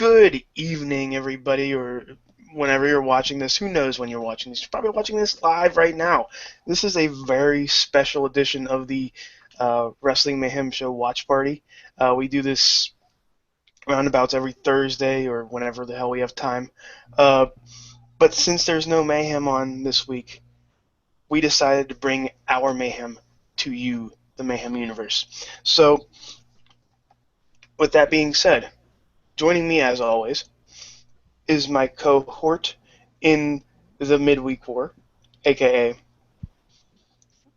Good evening, everybody, or whenever you're watching this. Who knows when you're watching this? You're probably watching this live right now. This is a very special edition of the Wrestling Mayhem Show Watch Party. We do this roundabouts every Thursday or whenever the hell we have time. But since there's no Mayhem on this week, we decided to bring our Mayhem to you, the Mayhem universe. So, with that being said, joining me, as always, is my cohort in the Midweek War, a.k.a.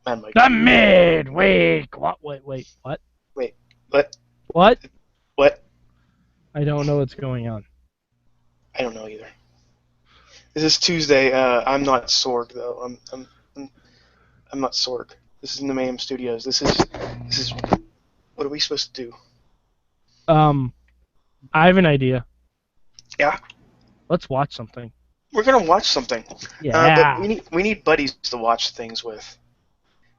Mad Mike. The midweek. What? Wait. What? Wait, what? What? What? I don't know what's going on. I don't know either. This is Tuesday. I'm not Sorg though. I'm not Sorg. This is in the Mayhem Studios. This is. What are we supposed to do? I have an idea. Yeah. Let's watch something. We're gonna watch something. Yeah. But we need buddies to watch things with,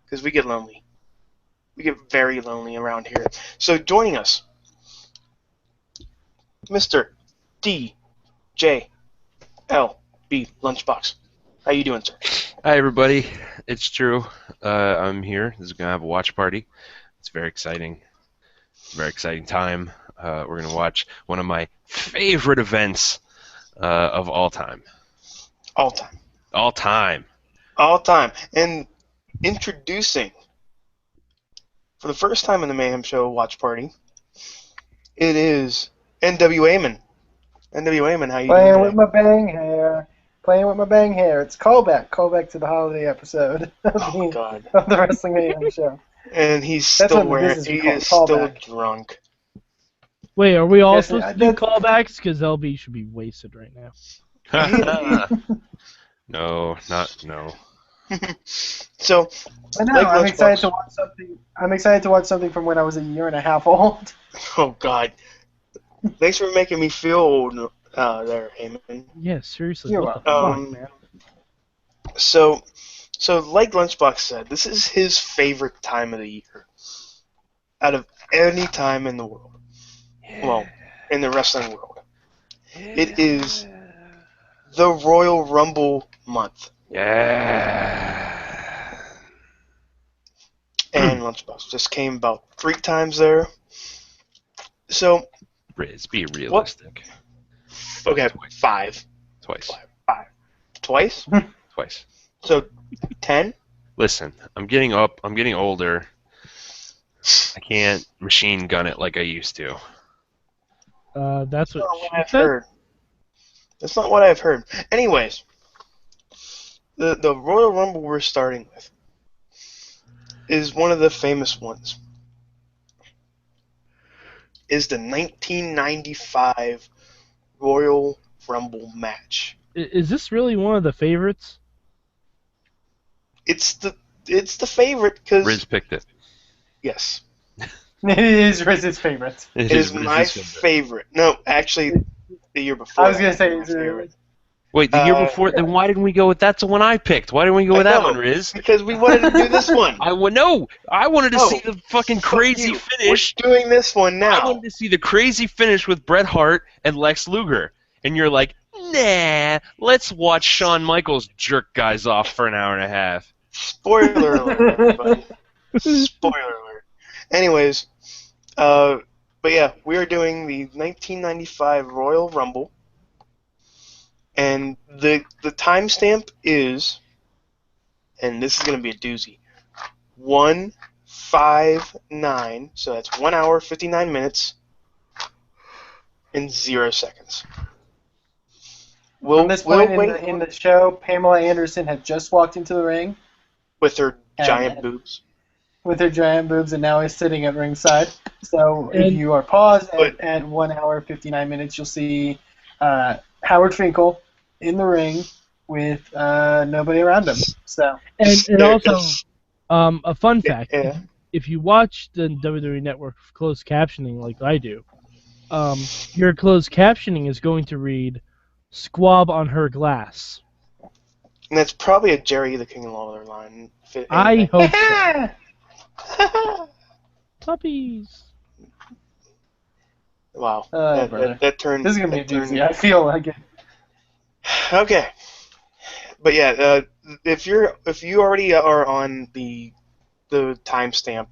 because we get lonely. We get very lonely around here. So joining us, Mr. D.J.L.B. Lunchbox. How you doing, sir? Hi, everybody. It's true. I'm here. This is going to have a watch party. It's very exciting. Very exciting time. We're going to watch one of my favorite events of all time. All time. All time. All time. And introducing, for the first time in the Mayhem Show Watch Party, it is NWA-man. NWA-man, how you doing? Playing with my bang hair. Playing with my bang hair. It's callback to the holiday episode Oh, God. of the Wrestling Mayhem Show. And he's That's still what wearing. this is He called, is still callback. drunk. Wait, are we all Yes, supposed I to do did- callbacks? Because LB should be wasted right now. No. So, I know. Like I'm Lunchbox. excited to watch something. I'm excited to watch something from when I was a year and a half old. oh God, thanks for making me feel old there, Eamon. Yeah, seriously. You're What the welcome. fuck, man? So like Lunchbox said, this is his favorite time of the year, out of any time in the world. Well, in the wrestling world, it is the Royal Rumble month, Yeah. and Lunchbox just came about 3 times there. So, Riz, be realistic. okay, 5. Twice. 5. Twice? Twice. So, 10? Listen, I'm getting older. I can't machine gun it like I used to. That's That's not what what she I've said. heard. That's not what I've heard. Anyways, the Royal Rumble we're starting with is one of the famous ones. Is the 1995 Royal Rumble match. Is this really one of the favorites? It's the favorite because Riz picked it. yes, It is Riz's favorite. it is Riz's my favorite. favorite. No, actually, the year before. I was gonna that say, was is my it- favorite. Wait, the year Uh, before? Then why didn't we go with that's the one I picked? Why didn't we go with I that know. one, Riz? Because we wanted to do this one. I wanted to No. see the fucking Fuck crazy you. finish. We're doing this one I now. wanted to see the crazy finish with Bret Hart and Lex Luger. And you're like, nah, let's watch Shawn Michaels jerk guys off for an hour and a half. Spoiler alert, everybody. Spoiler alert. Anyways, but yeah, we are doing the 1995 Royal Rumble, and the timestamp is, and this is going to be a doozy, 1:59. So that's 1 hour 59 minutes and 0 seconds. From this point wait in the show, Pamela Anderson had just walked into the ring with her giant and- boobs. with her giant boobs, and now is sitting at ringside. So if And- you are paused But- at 1 hour 59 minutes, you'll see Howard Finkel in the ring with nobody around him. So And There it also, is. a fun fact: Yeah. if you watch the WWE Network closed captioning like I do, your closed captioning is going to read "Squab on her glass." And that's probably a Jerry the King Lawler line. If I anything. hope so. Puppies. Wow. Brother. That turned. This is gonna be a that turned- doozy. I feel like it. Okay. But yeah, if you already are on the timestamp,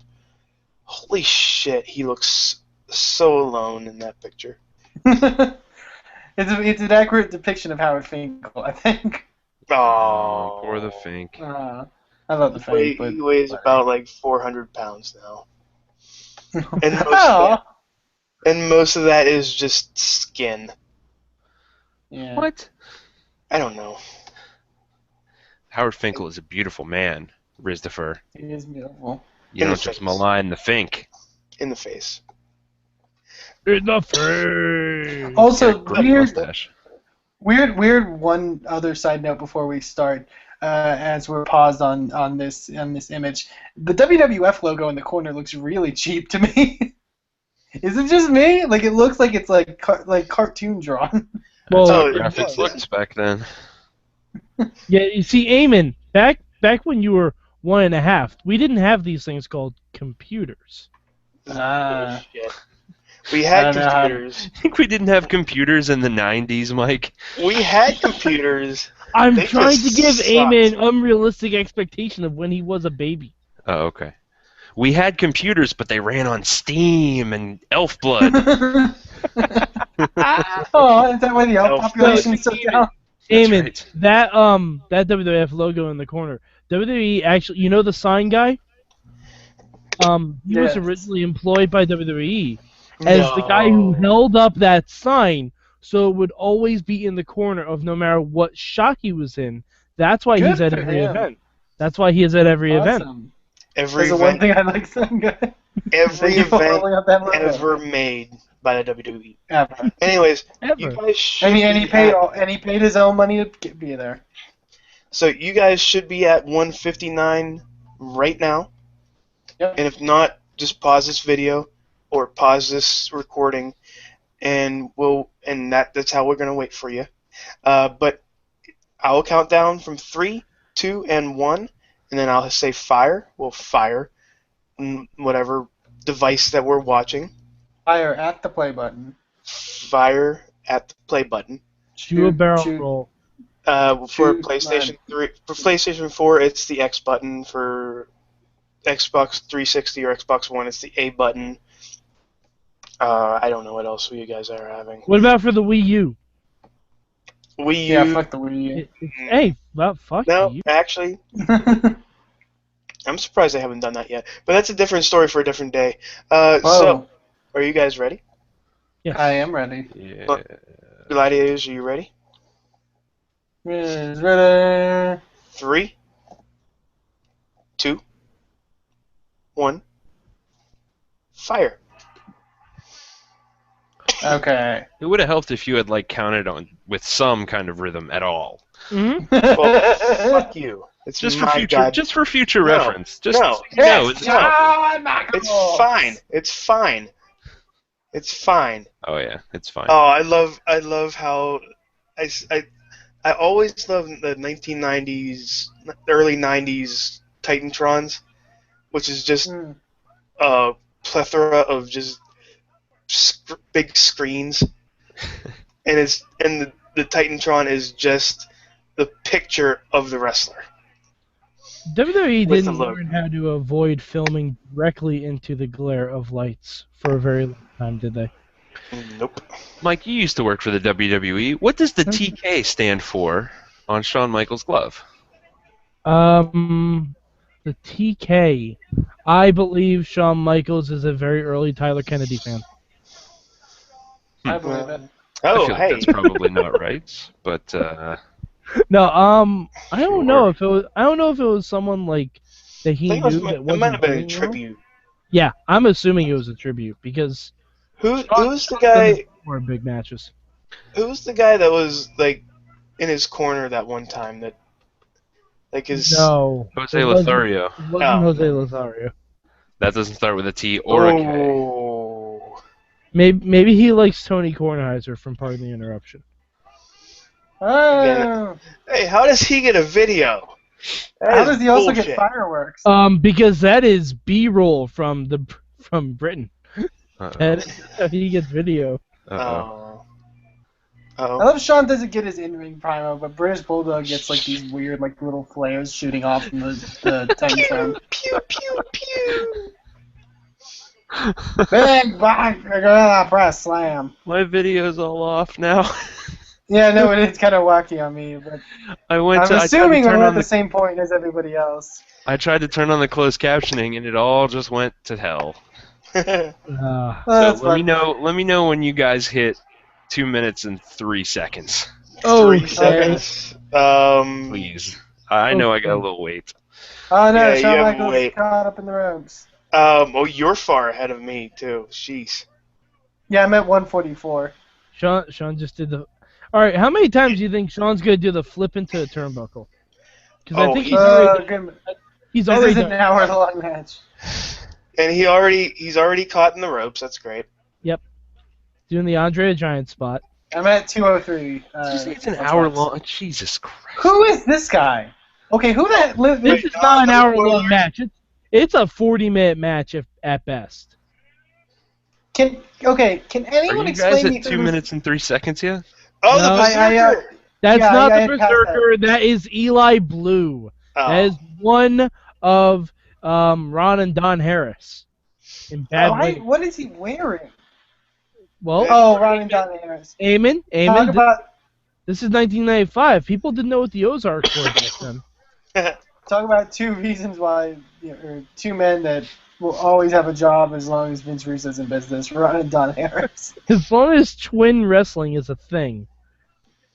holy shit, he looks so alone in that picture. It's an accurate depiction of Howard Finkel, I think. Oh, Poor the Fink. I love the Fink, but He weighs about like 400 pounds now, and Aw. most of that is just skin. Yeah. What? I don't know. Howard Finkel is a beautiful man, Rizdifer. It is beautiful. You In the don't just face. malign the Fink. In the face. In the face. Also, Great weird, mustache. weird. One other side note before we start, as we're paused on this image, the WWF logo in the corner looks really cheap to me. Is it just me? Like it looks like it's like cartoon drawn. That's how Oh, graphics it looked back then. Yeah, you see, Eamon, back when you were 1.5, we didn't have these things called computers. Bullshit. We I had don't know how- computers. I think we didn't have computers in the 90s, Mike. We had computers. I'm They trying to just give sucked. Eamon unrealistic expectation of when he was a baby. Oh, okay. We had computers, but they ran on Steam and Elf Blood. Oh, is that why the elf Elf population is so down? That's Eamon, right. that WWF logo in the corner. WWE actually, you know the sign guy? He was Yes. originally employed by WWE as the guy who No. held up that sign, so it would always be in the corner of no matter what shot he was in. That's why he's Good at for every him. event. That's why he is at every event. Awesome. Every That's the one event, thing I like some guy. every Thank you for event holding up that logo. ever made by the WWE. Ever. Anyways, you Ever. guys should And he be paid at, he paid his own money to be there. so you guys should be at 159 right now. Yep. And if not, just pause this video or pause this recording, and that's how we're gonna wait for you. But I'll count down from 3, 2, and 1, and then I'll say fire. We'll fire whatever device that we're watching. Fire at the play button. Fire at the play button. Do a Shoot, barrel shoot. roll. For Shoot PlayStation 3, for PlayStation 4, it's the X button. For Xbox 360 or Xbox One, it's the A button. I don't know what else you guys are having. What about for the Wii U? Wii U. Yeah, fuck the Wii Hey, well, fuck No, you. actually, U. I'm surprised they haven't done that yet. But that's a different story for a different day. Whoa. So, are you guys ready? Yes. I am ready. Yeah. Gladiators, are you ready? Is ready. 3, 2, 1, fire. Okay. It would have helped if you had counted on with some kind of rhythm at all. Hmm? Well, fuck you. It's Just for my future God. just for future No. reference. Just No. no, Yes. it's No. Shawn Michaels. It's fine. It's fine. It's fine. Oh yeah, it's fine. Oh, I love how I always loved the 1990s, early 90s Titantrons, which is just Hmm. a plethora of just big screens, and the Titantron is just the picture of the wrestler. WWE With the didn't logo. learn how to avoid filming directly into the glare of lights for a very long time, did they? Nope. Mike, you used to work for the WWE. What does the TK stand for on Shawn Michaels' glove? The TK. I believe Shawn Michaels is a very early Tyler Kennedy fan. I believe it. I Oh, feel like hey. that's probably not right, but No, I don't Sure. know if it was. I don't know if it was someone like that I he think knew it that might wasn't have been a doing well. tribute. Yeah, I'm assuming it was a tribute because Who's the Shawn guy? for big matches. Who's the guy that was in his corner that one time? That his. No, Jose it wasn't- Lothario. It wasn't Oh. Jose Lothario. That doesn't start with a T or a K. Oh. Maybe he likes Tony Kornheiser from Pardon the Interruption. Oh. Hey, how does he get a video? That How is does he also bullshit. get fireworks? Because that is B-roll from Britain. Uh-oh. That's how he gets video. Uh-oh. I Oh. love Sean doesn't get his in-ring promo, but British Bulldog gets like these weird like little flares shooting off from the Titan Zone. Pew pew pew. Big back gorilla press slam. My video's all off now. Yeah, no, it's kind of wacky on me, but I'm I tried to assuming turn I'm on at the same point as everybody else. I tried to turn on the closed captioning and it all just went to hell. Uh, Oh, So that's let me fun. know. Let me know when you guys hit 2 minutes and 3 seconds, 3 okay. seconds. please. I know I got a Okay. little wait. Oh no, Yeah, you Shawn have Michaels weight. caught up in the ropes. Oh, you're far ahead of me too. Jeez. Yeah, I'm at 144. Sean just did the. All right, how many times do you think Sean's gonna do the flip into a turnbuckle? Because I Oh, think he's- Good. he's This already is an done. hour-long match. And he's already caught in the ropes. That's great. Doing the Andre the Giant spot. I'm at 203. Did you say it's an that's hour next. long? Jesus Christ. Who is this guy? Okay, who that lived? This is not an hour-long match. It's a 40-minute match at best. Can anyone Are you explain guys me at 2 who's- minutes and 3 seconds yet? Oh, No, the Berserker. That's Yeah, not yeah, the I passed Berserker. That is Eli Blue. That is Oh. one of Ron and Don Harris in Bad Why- Lighting. what is he wearing? Well, Oh, Ron and Don Harris. Eamon, Talk about this is 1995. People didn't know what the Ozarks were back then. talk about two reasons why, or two men that will always have a job as long as Vince Russo's in business. Ron and Don Harris. As long as twin wrestling is a thing,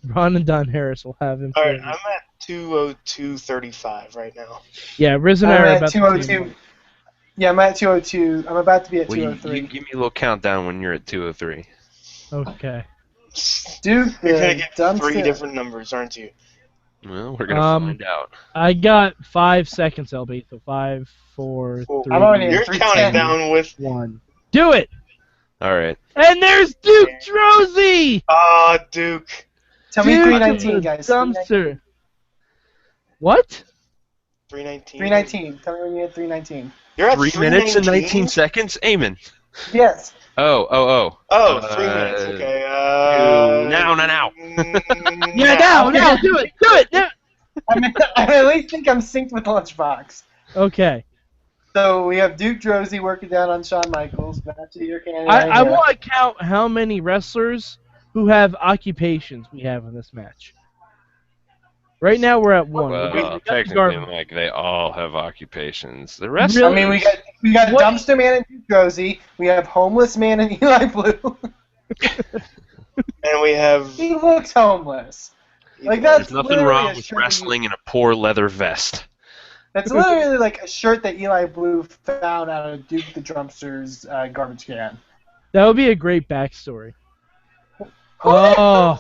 Ron and Don Harris will have him. All right, I'm at 202.35 right now. Yeah, Riz and I I'm are at about 202. Yeah, I'm at 202. I'm about to be at Well, you 203. give me a little countdown when you're at 203. Okay. Dude, You're gonna the get dumpster. 3 different numbers, aren't you? Well, we're gonna find out. I got 5 seconds, LB. So 5, 4, Well, 3, I'm already at You're 310. counting down with 1. Do it! All right. And there's Duke Drosy! Duke. Tell me Duke 319, of the guys. Dumpster. What? 319. 319. Tell me when you hit 319. You're at 3 minutes and 19 319? seconds? Amen. Yes. Oh. Oh, 3 minutes. Okay. Now. Yeah, now, do it, now! I at least think I'm synced with Lunchbox. Okay. So we have Duke Drosy working down on Shawn Michaels. Match of the year candidate. I want to count how many wrestlers who have occupations we have in this match. Right now we're at 1. Well, technically, Mike, they all have occupations. The rest. Really? I mean, we got What- Dumpster Man and Duke Drosy. We have Homeless Man and Eli Blue. And we have. He looks homeless. Like that's There's nothing literally wrong a with shirt wrestling in a poor leather vest. That's literally like a shirt that Eli Blue found out of Duke the Drumster's garbage can. That would be a great backstory. Oh.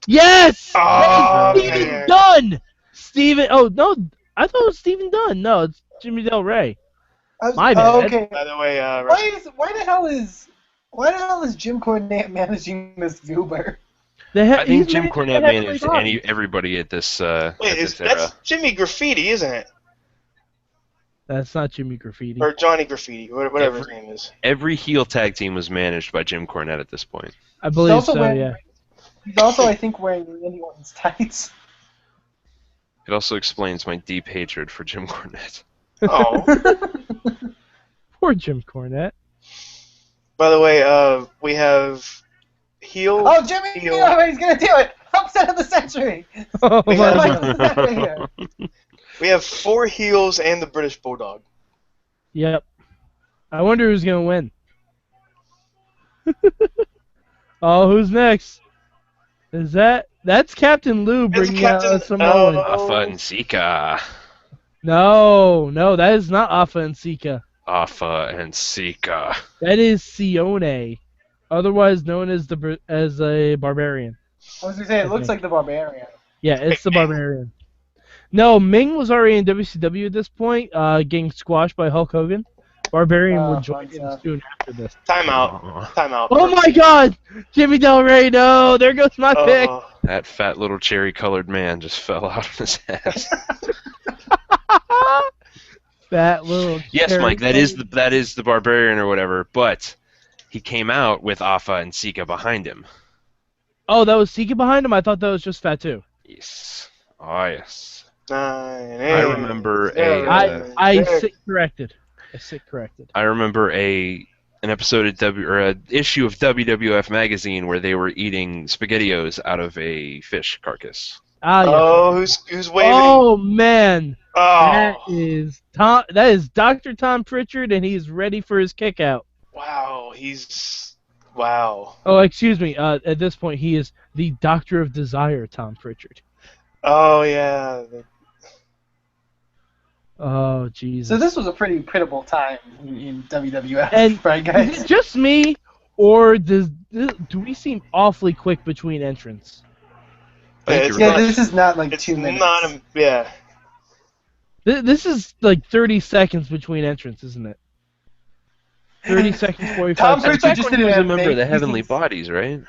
Yes! Oh, Steven man. Dunn! Steven. Oh, no. I thought it was Steven Dunn. No, it's Jimmy Del Rey. My bad. Oh, okay. By the way, Why the hell is Jim Cornette managing this goober? I think Jim Cornette managed everybody at this. wait, this era. that's Jimmy Graffiti, isn't it? That's not Jimmy Graffiti. Or Johnny Graffiti, whatever his name is. Every heel tag team was managed by Jim Cornette at this point. I believe also so, wearing- yeah. He's also, I think, wearing Randy Orton's tights. It also explains my deep hatred for Jim Cornette. Oh. Poor Jim Cornette. By the way, we have heel. Oh, Jimmy! heel. You know he's gonna do it! Upset of the century! Oh, We my have- God. Michael's out of here. We have 4 heels and the British Bulldog. Yep. I wonder who's going to win. Oh, who's next? That's Captain Lou It's bringing out Captain- Samoan. Oh. Alpha and Sika. No, that is not Alpha and Sika. Alpha and Sika. That is Sione, otherwise known as a barbarian. I was gonna say, it looks like the Barbarian. Yeah, it's the barbarian. No, Ming was already in WCW at this point, getting squashed by Hulk Hogan. Barbarian would join fun him stuff. soon after this. Timeout. Timeout. Oh my God, Jimmy Del Rey! No, there goes my pick. That fat little cherry-colored man just fell out of his ass. Fat little. Yes, cherry Mike, that is the barbarian or whatever. But he came out with Afa and Sika behind him. Oh, that was Sika behind him? I thought that was just Fatu. Yes. Oh, yes. 9, I 8, remember 7, I 6. sit corrected. I sit corrected. I remember an episode of an issue of WWF magazine where they were eating SpaghettiOs out of a fish carcass. Ah, yes. Oh, who's waving? Oh man, that Oh, is Tom. That is Dr. Tom Pritchard, and he's ready for his kick out. wow, wow. Oh, excuse me. At this point, he is the Doctor of Desire, Tom Pritchard. Oh yeah. Oh Jesus. So this was a pretty pitiable time in WWF, And right, is guys? it just me, or do we seem awfully quick between entrants? Thank It's you. Yeah, not- this is not like It's 2 minutes. not a yeah. This is like 30 seconds between entrants, isn't it? 30 seconds, 45 Tom seconds. Pritchard just When did he was an a member of the amazing- Heavenly Bodies, right?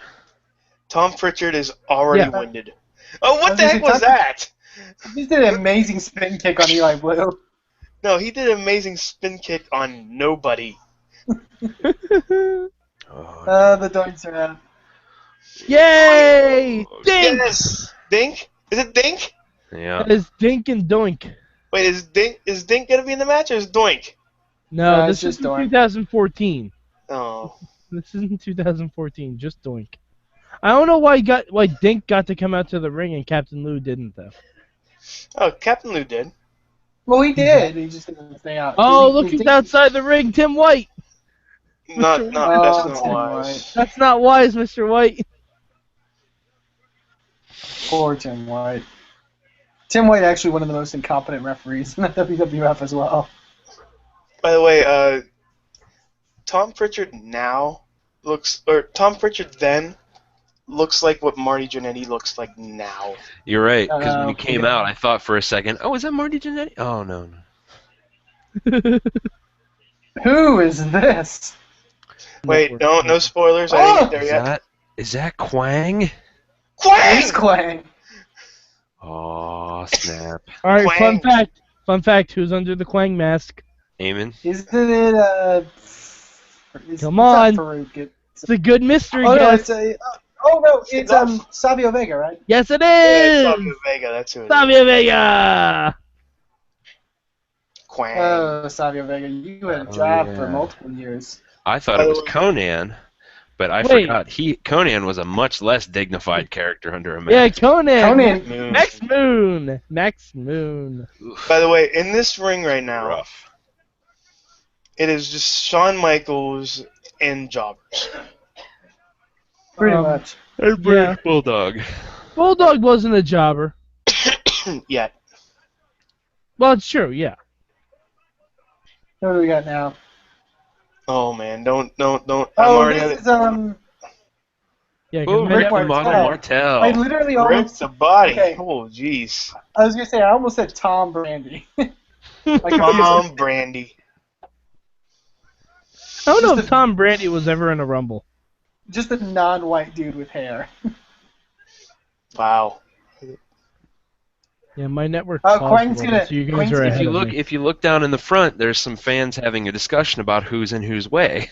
Tom Pritchard is already Yeah. winded. Oh, I what was the gonna heck say, was Tom- that? He did an amazing spin kick on Eli Blue. No, he did an amazing spin kick on nobody. Oh, The doinks are out. Yay! Dink! Yes, Dink. Is it Dink? yeah. That is Dink and Doink. Wait, is Dink gonna be in the match or is Doink? No, No, this it's just is Doink. 2014. Oh, This isn't 2014. Just Doink. I don't know why Dink got to come out to the ring and Captain Lou didn't though. oh, Captain Lou did. Well, he did. He just didn't stay out. Oh, He- look he who's did- outside the ring, Tim White. Not, Mr. not. Oh, That's not Tim wise. That's not wise, Mr. White. Poor Tim White. Tim White actually one of the most incompetent referees in the WWF as well. By the way, Tom Pritchard Tom Pritchard then looks like what Marty Jannetty looks like now. You're right, because when he came yeah. out, I thought for a second, oh, is that Marty Jannetty? Oh, no, no. Who is this? Wait, no spoilers. I Oh! didn't get there yet. Is that Quang? It's Quang! Quang. Oh, snap. All right, Quang. fun fact. Who's under the Quang mask? Eamon? Isn't it Come on. It's not Farouk. It's a good mystery Oh no, guess. it's it's Savio Vega, right? Yes, it Yeah, is. Savio Vega. That's who it is. Savio Vega. Quang. Savio Vega, you had a Oh, job yeah. for multiple years. I thought it was Conan, but I Wait. forgot. Conan was a much less dignified character under a Yeah, mask. Conan. Conan. Moon. Max Moon. By the way, in this ring right now, Rough. it is just Shawn Michaels and jobbers. Pretty Um, much. And Yeah. Bulldog. Bulldog wasn't a jobber. Yet. Well, it's true. Yeah. What do we got now? Oh man, don't. I'm Oh, already this at is Yeah. 'cause Oh, my Rick network- Model Martel. Martel. I literally Rip almost. the body. Okay. Oh jeez. I was gonna say I almost said Tom Brandy. Tom Brandy. I don't know Just if Tom Brady was ever in a Rumble. Just a non-white dude with hair. Wow. Yeah, my network. Oh, paused a Quang's little gonna- bit, so you guys Quang's are gonna- ahead of me. If you look down in the front, there's some fans having a discussion about who's in whose way.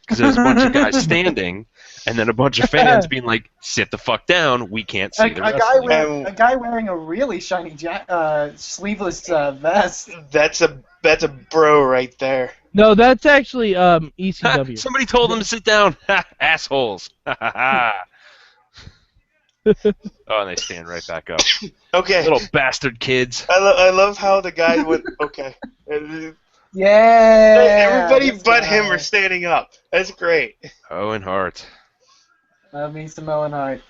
Because there's a bunch of guys standing, and then a bunch of fans being like, "Sit the fuck down, we can't see the wrestling." A guy wearing a really shiny sleeveless vest. That's a bro right there. No, that's actually ECW. Somebody told them to sit down. Ha, assholes. Ha, ha, ha. Oh, and they stand right back up. Okay. Little bastard kids. I love how the guy went. Okay. Yeah. Everybody this but guy. him are standing up. That's great. Owen Hart. Love me some Owen Hart.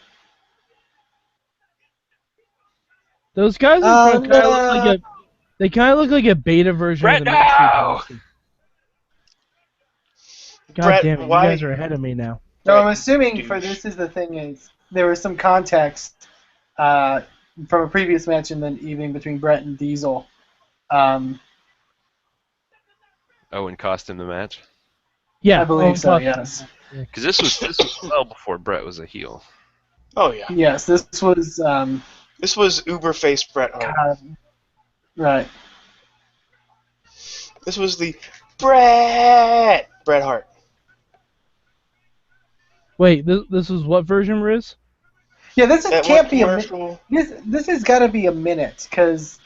Those guys are kind of look like they kind of look like a beta version Brett, of the Mystery no! Person. God Brett, damn it! why- You guys are ahead of me now. So I'm Right, assuming douche. for this is the thing is there was some context from a previous match in the evening between Brett and Diesel. Owen cost him the match. Yeah, I believe Owen so. Cost- Yes. Because this was well before Brett was a heel. Oh yeah. Yes. This was This was Uber face Bret Hart. right. This was the Bret Hart. Wait, this is what version, Riz? Yeah, this That can't one be a minute. commercial. This has got to be a minute, because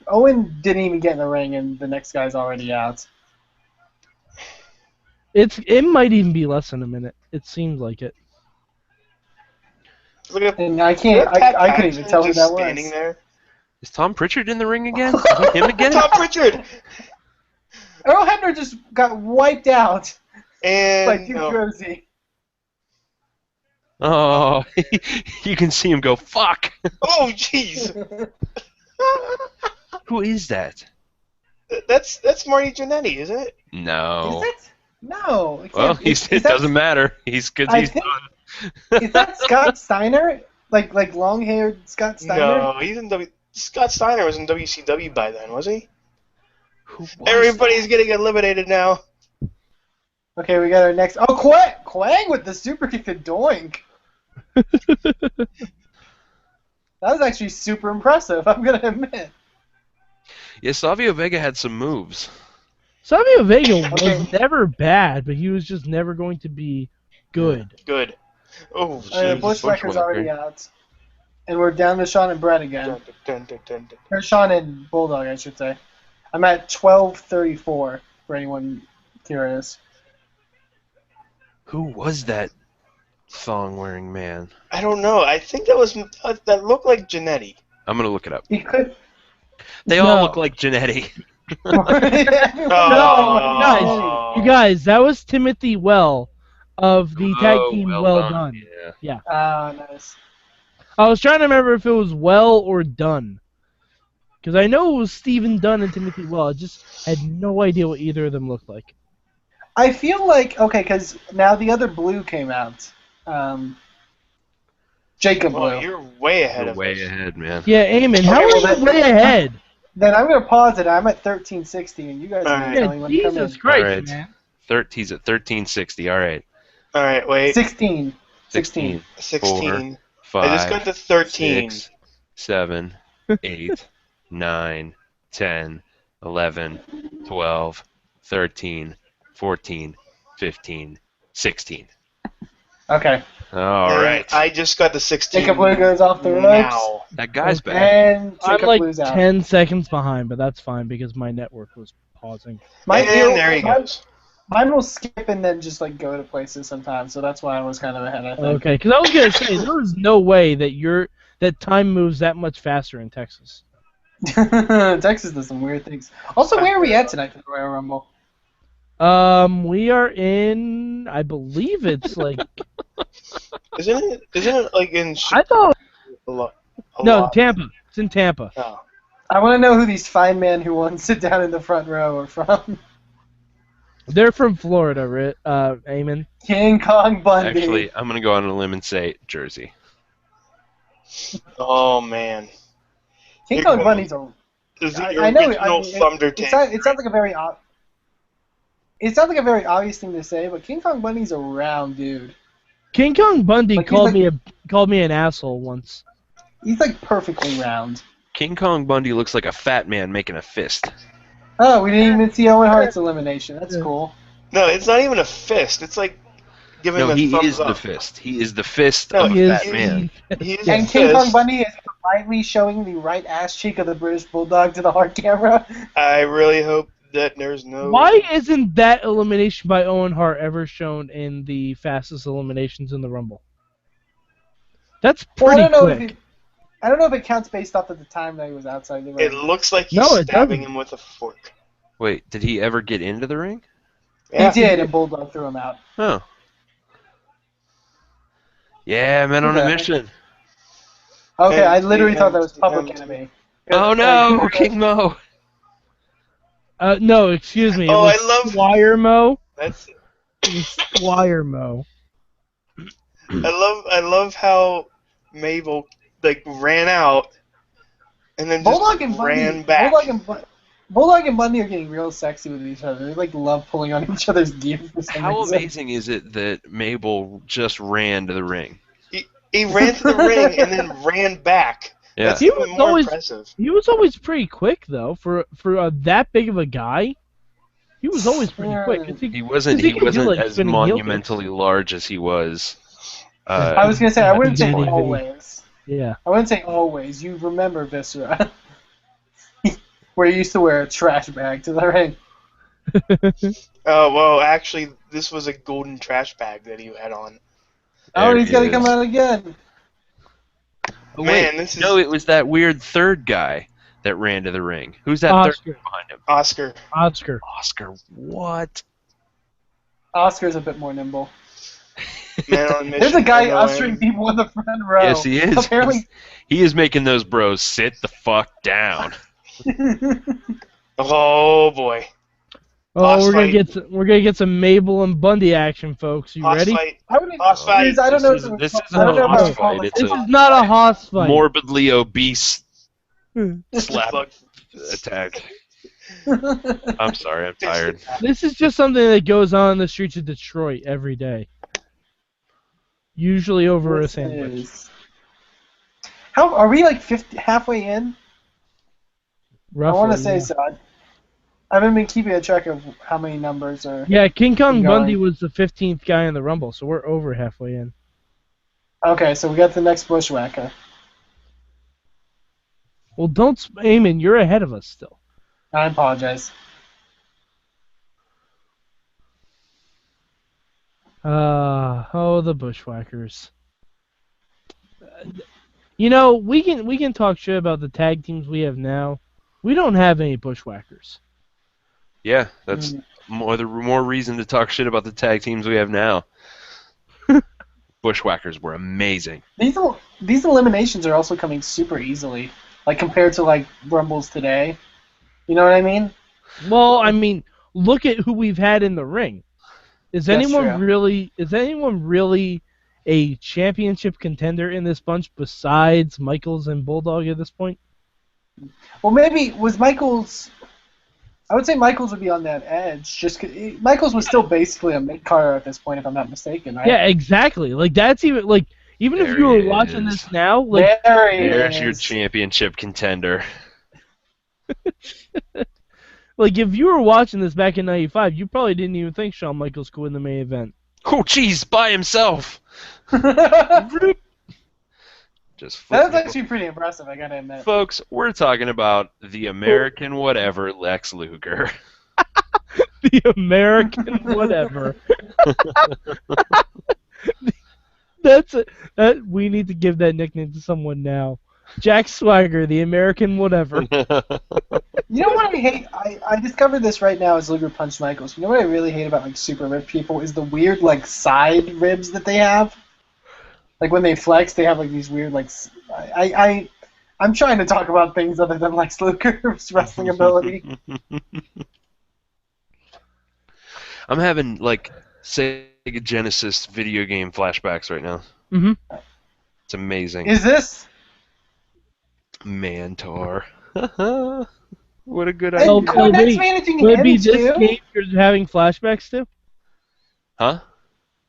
Owen didn't even get in the ring, and the next guy's already out. It might even be less than a minute. It seems like it. Look at And I look can't. at Pat I couldn't even Patterson tell who just that standing was. there. Is Tom Pritchard in the ring again? Is that him again? Tom Pritchard Earl Hebner just got wiped out by and Duke Rosie. Oh, you can see him go, fuck! oh jeez, Who is that? that's Marty Jannetty, isn't it? No. Is it? No. It Well, can't- is it that- doesn't matter. He's because I he's think- done. Is that Scott Steiner? Like long-haired Scott Steiner? No, he's in Scott Steiner was in WCW by then, was he? Who was Everybody's getting eliminated now. Okay, we got our next. Oh, Quang with the super kick to Doink. That was actually super impressive, I'm going to admit. Yeah, Savio Vega had some moves. Savio Vega was Okay. never bad, but he was just never going to be good. Good. Oh, Jeez. Bushwhacker's Bushwhacker. already out. And we're down to Sean and Brett again. dun, dun, dun, dun, dun. Or Sean and Bulldog, I should say. I'm at 12:34 for anyone curious. Who was that thong-wearing man? I don't know. I think that was that looked like Jannetty. I'm gonna look it up. He could. They all No. look like Janetti. Oh. You guys, that was Timothy Well of the tag team Well Done. Yeah. Ah, nice. I was trying to remember if it was Well or Dunn. Because I know it was Stephen Dunn and Timothy Well. I just had no idea what either of them looked like. I feel like because now the other Blue came out. Jacob Blue. Oh, you're way ahead You're of way us. ahead, man. Yeah, Eamon, how Okay, are well, you way ahead? Then I'm gonna pause it. I'm at 1360, and you guys are Alright. gonna tell me when to come Jesus in. Christ, Alright. man. He's at 1360. All right. All right, wait. 16. 16, 16. 5, I just got to 13. 6, 7, 8, 9, 10, 11, 12, 13, 14, 15, 16. Okay. All And right. I just got the 16. Jacob Blue goes off the ropes. now. That guy's back. And I'm Jacob like Blue's out. 10 seconds behind, but that's fine because my network was pausing. Mine, And there he goes. Mine will skip and then just go to places sometimes, so that's why I was kind of ahead. I think. Okay, because I was gonna say there was no way that time moves that much faster in Texas. Texas does some weird things. Also, where are we at tonight for the Royal Rumble? We are in, I believe it's like, Isn't it like in I thought, a lot? no, Tampa. It's in Tampa. Oh. I want to know who these fine men who won't sit down in the front row are from. They're from Florida, Eamon. King Kong Bundy. Actually, I'm going to go on a limb and say Jersey. Oh man. King Kong Bundy's a. Is it I your know. original Thunder It Tank? sounds like a very. It sounds like a very obvious thing to say, but King Kong Bundy's a round dude. King Kong Bundy Like, he's called me an asshole once. He's like perfectly round. King Kong Bundy looks like a fat man making a fist. Oh, we didn't even see Owen Hart's elimination. That's Yeah. cool. No, it's not even a fist. It's like giving No, a he thumbs is up. the fist. He is the fist No, of He a is fat man. He is And a King fist. Kong Bundy is politely showing the right ass cheek of the British Bulldog to the hard camera. I really hope that there's no. Why isn't that elimination by Owen Hart ever shown in the fastest eliminations in the Rumble? That's Well, pretty I don't know quick. I don't know if it counts based off of the time that he was outside the It ring. looks like he's No, it stabbing doesn't. him with a fork. Wait, did he ever get into the ring? Yeah. He did, and Bulldog threw him out. Oh. Yeah, men on a Okay. mission. Okay, And I literally he thought that was and- Public and- Enemy. Oh no, King Mo. No, excuse me. It Oh, was I love- Squire Mo. That's. It was Squire Mo. I love how Mabel ran out, and then just Bulldog and Bundy, ran back. Bulldog and Bundy are getting real sexy with each other. They love pulling on each other's gear for some How reason. amazing is it that Mabel just ran to the ring? He ran to the ring and then ran back. Yeah. That's He even was more always- impressive. He was always pretty quick though for that big of a guy. He was always pretty quick. He wasn't. 'cause he He could do, wasn't like, as spinning heel kicks. monumentally large as he was. I was gonna say I wouldn't say Daddy V. always. Yeah. I wouldn't say always. You remember Viscera, where he used to wear a trash bag to the ring. Oh, well, actually, this was a golden trash bag that he had on. Oh, There he's he gonna is. come out again. Oh, Man, wait, this is no, it was that weird third guy that ran to the ring. Who's that third Oscar. guy behind him? Oscar. Oscar. What? Oscar's a bit more nimble. Man on a mission. There's a guy MON. ushering people in the front row. Yes, he is. Apparently. He is making those bros sit the fuck down. Oh boy. Oh, Boss we're fight. gonna get some Mabel and Bundy action, folks. You Boss ready? fight. I wouldn't. Boss fight. I don't know. This isn't I don't know a if I boss would call fight. this It's This a is not a hoss fight. morbidly obese slap Slug. attack. I'm sorry, I'm tired. This is just something that goes on in the streets of Detroit every day. Usually over a This sandwich. is- How are we like halfway in? Roughly, I want to say yeah. so. I haven't been keeping a track of how many numbers are. Yeah, King Kong Going. Bundy was the 15th guy in the Rumble, so we're over halfway in. Okay, so we got the next bushwhacker. Well, don't, Eamon, you're ahead of us still. I apologize. Oh, the Bushwhackers. You know, we can talk shit about the tag teams we have now. We don't have any Bushwhackers. Yeah, that's more reason to talk shit about the tag teams we have now. Bushwhackers were amazing. These eliminations are also coming super easily, like compared to like Rumbles today. You know what I mean? Well, I mean, look at who we've had in the ring. Is That's anyone true. really a championship contender in this bunch besides Michaels and Bulldog at this point? Well, maybe was Michaels. I would say Michaels would be on that edge. Michaels was still basically a mid-carder at this point, if I'm not mistaken, right? Yeah, exactly. Like that's even like even if There you were he watching is. this now, like There he There's your is. championship contender. like if you were watching this back in '95, you probably didn't even think Shawn Michaels could win the main event. Oh, jeez, by himself. That Just was flipping. actually pretty impressive, I gotta admit. Folks, we're talking about the American whatever Lex Luger. The American whatever. That we need to give that nickname to someone now. Jack Swagger, the American whatever. You know what I hate? I discovered this right now as Luger punched Michaels. You know what I really hate about like super ripped people is the weird like side ribs that they have. Like when they flex, they have like these weird like. I'm trying to talk about things other than Lex Luger's wrestling ability. I'm having like Sega Genesis video game flashbacks right now. Mhm. It's amazing. Is this? Mantar. What a good And Oh, idea. cool. Cornette's managing Would it be him this too? game you're having flashbacks to? Huh?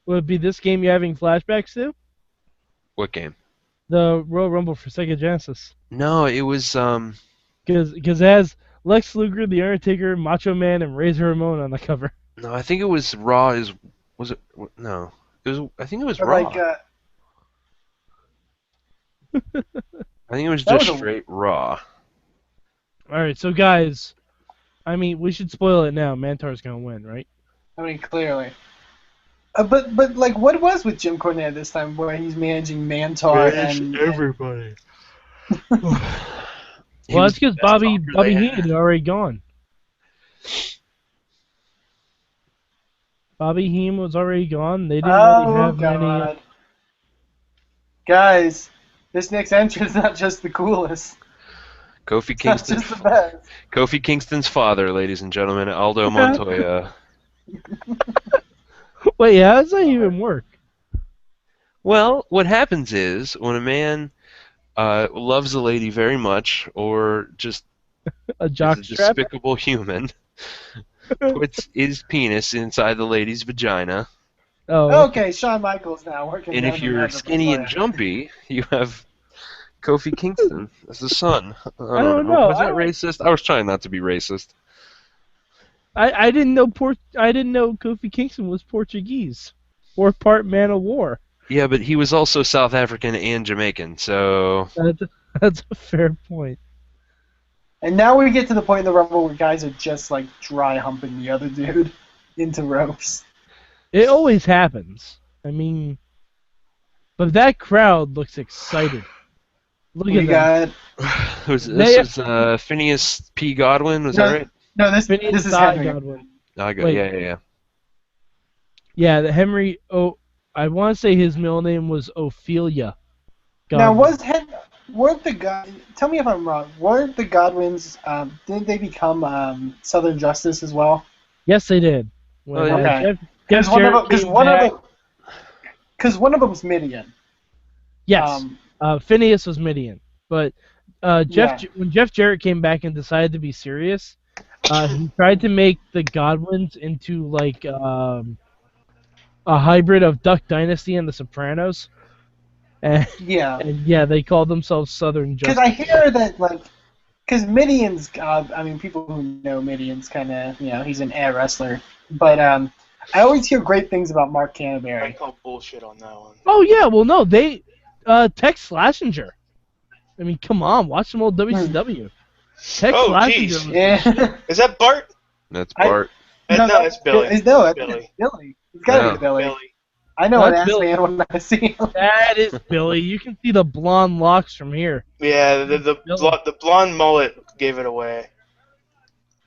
Would it be this game you're having flashbacks to? What game? The Royal Rumble for Sega Genesis. No, it was Because it has Lex Luger, The Undertaker, Macho Man, and Razor Ramon on the cover. no, I think it was Raw. Was it? No, it was. I think it was Or Raw. like, I think it was That just was a- straight Raw. Alright, so guys, I mean, we should spoil it now. Mantar's going to win, right? I mean, clearly. But like, what was with Jim Cornette this time, where he's managing Mantar and everybody. He Well, was that's because the best Bobby talker they Heenan had. is already gone. Bobby Heenan was already gone. They didn't really Oh have God, many. guys, this next entrance is not just the coolest. Kofi It's not Kingston. just the best. Kofi Kingston's father, ladies and gentlemen, Aldo Montoya. Wait, how does that even work? Well, what happens is when a man loves a lady very much, or just A is a jockstrap? despicable human, puts his penis inside the lady's vagina, Oh, Okay, Shawn Michaels now working. and down if the you're Never skinny and Playa. jumpy, you have Kofi Kingston as the son. I don't know. Was I that don't- racist? I was trying not to be racist. I didn't know I didn't know Kofi Kingston was Portuguese or part man of war. Yeah, but he was also South African and Jamaican, so That's that's a fair point. And now we get to the point in the Rumble where guys are just like dry humping the other dude into ropes. It always happens. I mean, but that crowd looks excited. Look We at that. got this was Phineas P. Godwin, was that no, right? no. This Phineas is I. Henry. Godwin. I got, Wait. yeah. Yeah, the Henry. Oh, I want to say his middle name was Ophelia. Now Godwin. weren't the tell me if I'm wrong. Weren't the Godwins? Didn't they become Southern Justice as well? Yes, they did. When, Oh, yeah. Okay. Jeff Because Jarrett came back. one of them's Midian. Yes, Phineas was Midian, but Yeah. when Jeff Jarrett came back and decided to be serious, he tried to make the Godwins into like a hybrid of Duck Dynasty and The Sopranos, and Yeah. and yeah, they called themselves Southern Because Justice. I hear that because Midian's, I mean, people who know Midian's kind of, he's an air wrestler, but I always hear great things about Mark I Canterbury. call bullshit on that one. Oh yeah, well no, they Tex Slasinger. I mean, come on, watch some old WCW. Tex Oh, Slasinger jeez. was Yeah. Is that Bart? That's I- Bart. No, it's Billy. No, I think Billy. it's Billy. It's gotta No. be Billy. Billy. I know an That's ass Billy. man when I see him. That is Billy. You can see the blonde locks from here. Yeah, Billy. the blonde mullet gave it away.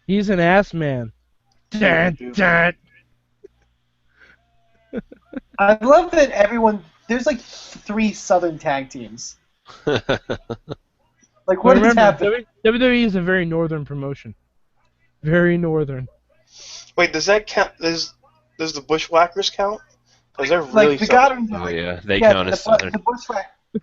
He's an ass man. Dun, dun. I love that there's like 3 Southern tag teams. Like, what But has remember, happened? WWE is a very northern promotion. Very northern. Wait, does that count? Does the Bushwhackers count? Because they're really Like, the southern. Godwins, Oh yeah, they count as Southern.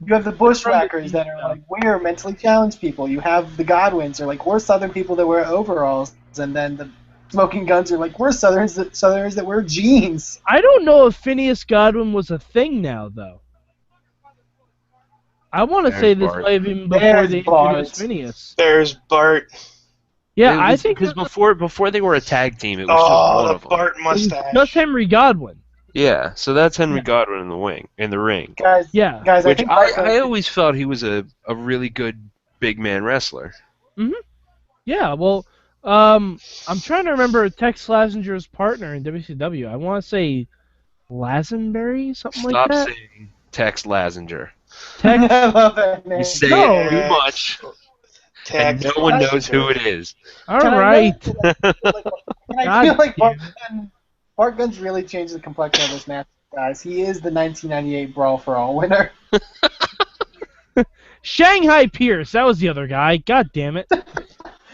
You have the Bushwhackers that are like, we're mentally challenged people. You have the Godwins are like, we're Southern people that wear overalls, and then the Smoking Guns are like, we're Southerners that wear jeans. I don't know if Phineas Godwin was a thing now, though. I want to There's say this Bart. might have been before There's they Bart. introduced Phineas. There's Bart. Yeah, I think because it was before they were a tag team, it was just Oh, one the of them. Bart mustache. just Henry Godwin. Yeah, so that's Henry Yeah. Godwin in the ring. Guys, Yeah. guys, I Which think I always felt he was a really good big man wrestler. Yeah, well, I'm trying to remember Tex Slazenger's partner in WCW. I want to say Lazenberry, something like Stop that. saying Tex Lazinger. Tex. I love that name. You say No. it too much, and no one knows who it is. All Can I right. know- I God feel like damn Bart Gunn's really changed the complexion of this match, guys. He is the 1998 Brawl for All winner. Shanghai Pierce. That was the other guy. God damn it.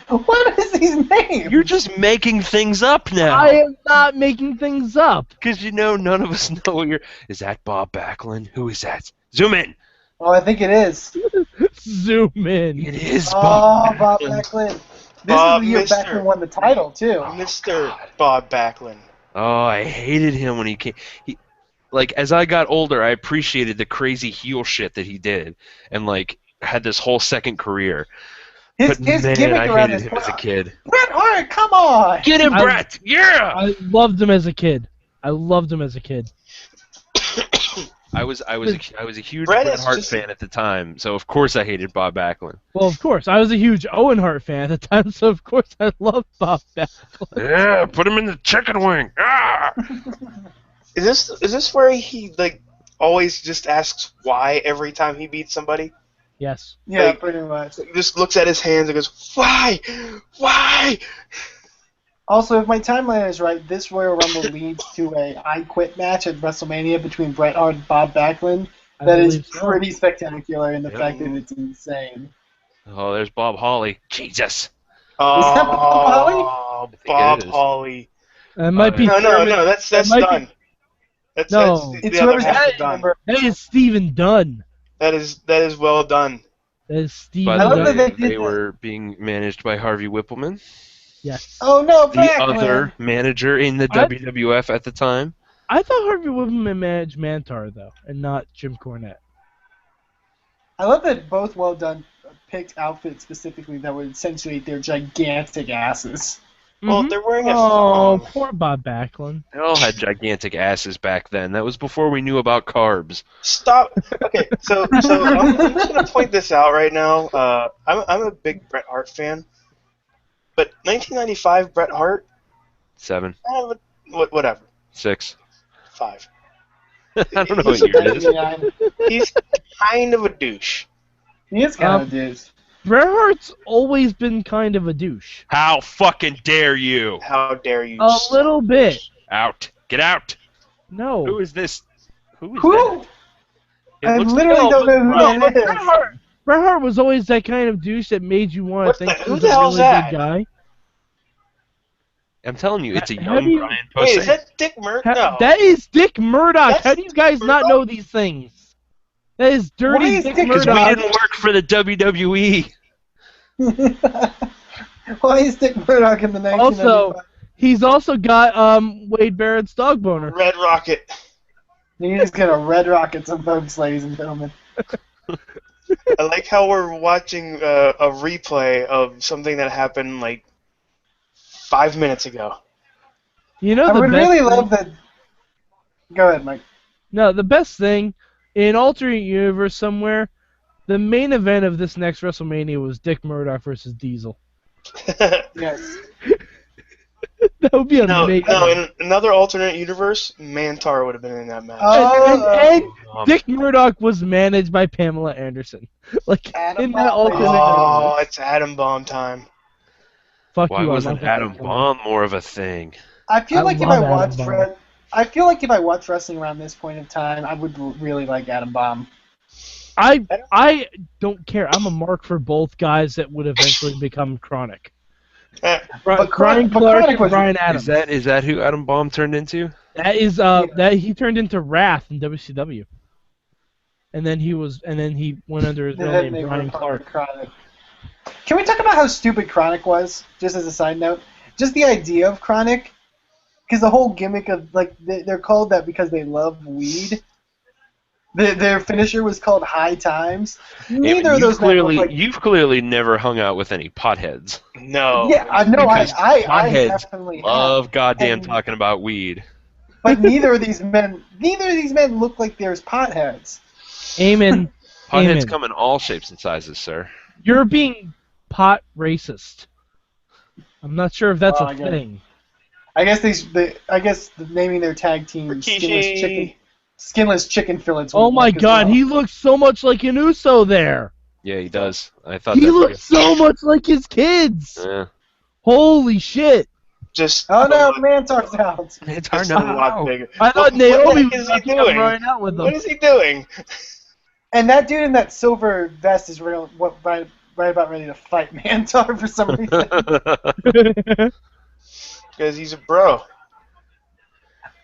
What is his name? You're just making things up now. I am not making things up. Because none of us know what you're. Is that Bob Backlund? Who is that? Zoom in. Oh, I think it is. Zoom in. It is Oh, Bob Bob Backlund. Backlund. This Bob is the year Mister. Backlund won the title, too. Mr. God. Bob Backlund. Oh, I hated him when he came. Like, as I got older, I appreciated the crazy heel shit that he did, and like had this whole second career. His But man, gimmick I around hated his him as a kid. Bret Hart, come on! Get him, I- Brett! Yeah! I loved him as a kid. I I was a huge Bret Bret is Hart just- fan at the time, so of course I hated Bob Backlund. Well, of course. I was a huge Owen Hart fan at the time, so of course I loved Bob Backlund. Yeah, put him in the chicken wing. Ah! Is this where he like always just asks why every time he beats somebody? Yes. Yeah, Like- pretty much. He just looks at his hands and goes, "Why? Why?" Also, if my timeline is right, this Royal Rumble leads to a I Quit match at WrestleMania between Bret Hart and Bob Backlund. I That is believe so. pretty spectacular in the Yep. fact that it's insane. Oh, there's Bob Holly. Jesus. Oh, that Bob Holly? think Bob it is. Holly. That might be No, that's That might be- done. That's No. the It's other whoever's half got is it, done. remember? That is Stephen Dunn. That is well done. That is By Stephen the love that Dunn. they way, did they that. were being managed by Harvey Whippleman, Yes. Oh no, the Backlund! other manager in the WWF at the time. I thought Harvey Whippleman managed Mantar, though, and not Jim Cornette. I love that both well done picked outfits specifically that would accentuate their gigantic asses. Well, Mhm. they're wearing a Oh, thong. poor Bob Backlund. They all had gigantic asses back then. That was before we knew about carbs. Stop. Okay, so I'm just gonna point this out right now. I'm a big Bret Hart fan, but 1995 Bret Hart, 7, whatever, 6. 5. I don't know what He's year it is. 79. he's kind of a douche. He is kind of a dude. Bret Hart's always been kind of a douche. How fucking dare you? How dare you? A little bit. Out. Get out. No. Who is this? Who is Who? that? It I looks literally like, don't know who No, but that is. Bret Hart was always that kind of douche that made you want What to think the- he who was the a hell's really that? good guy. I'm telling you, it's a How young do you- Brian Wait, Posehn. is that Dick Murdoch? No. That is Dick Murdoch. That's How do you guys Dick not Murdoch? know these things? That is dirty Why is Dick Dick- Because we Murdoch. didn't work for the WWE. Why is Dick Murdoch in the 1995? Also, he's also got Wade Barrett's dog boner. Red Rocket. He's gonna red rocket some folks, ladies and gentlemen. I like how we're watching a replay of something that happened like 5 minutes ago. You know I the would best really thing? love that. Go ahead, Mike. No, the best thing in alternate universe somewhere, the main event of this next WrestleMania was Dick Murdoch versus Diesel. Yes. That would be No, amazing. in another alternate universe, Mantar would have been in that match. And Um, Dick Murdoch was managed by Pamela Anderson. Like Adam in that Bomb. alternate Oh, universe. it's Atom Bomb time. Fuck Why you, I wasn't love Adam that. Bomb more of a thing? I feel I like if love I Adam watched Bomb. I feel like if I watched wrestling around this point in time, I would really like Adam Bomb. I don't care. I'm a mark for both guys that would eventually become Chronic. But Brian Chronic Clark and was- Brian Adams. Is that who Adam Bomb turned into? That is Yeah. that he turned into Wrath in WCW. And then he went under his real Then name, they Brian were Clark. Chronic. Can we talk about how stupid Chronic was? Just as a side note, just the idea of Chronic, because the whole gimmick of like they're called that because they love weed. Their finisher was called High Times. Neither of those men look like. You've clearly never hung out with any potheads. No. Yeah, I know. Because I potheads definitely love have. goddamn And- talking about weed. But neither of these men look like there's potheads. Eamon, Potheads Eamon, come in all shapes and sizes, sir. you're being pot racist. I'm not sure if that's Oh, a I get it. thing. I guess naming their tag team Rikishi. Skinless Chicken Fillets. Oh would my work as god, well. he looks so much like an Uso there. Yeah, he does. I thought He that looks so much like his kids. Yeah. Holy shit. Just Oh no, a lot- Mantar's out. It's just a lot bigger. I thought What Naomi the heck was is he about to come doing? right out with What him. is he doing? And that dude in that silver vest is right about ready to fight Mantar for some reason. Because he's a bro.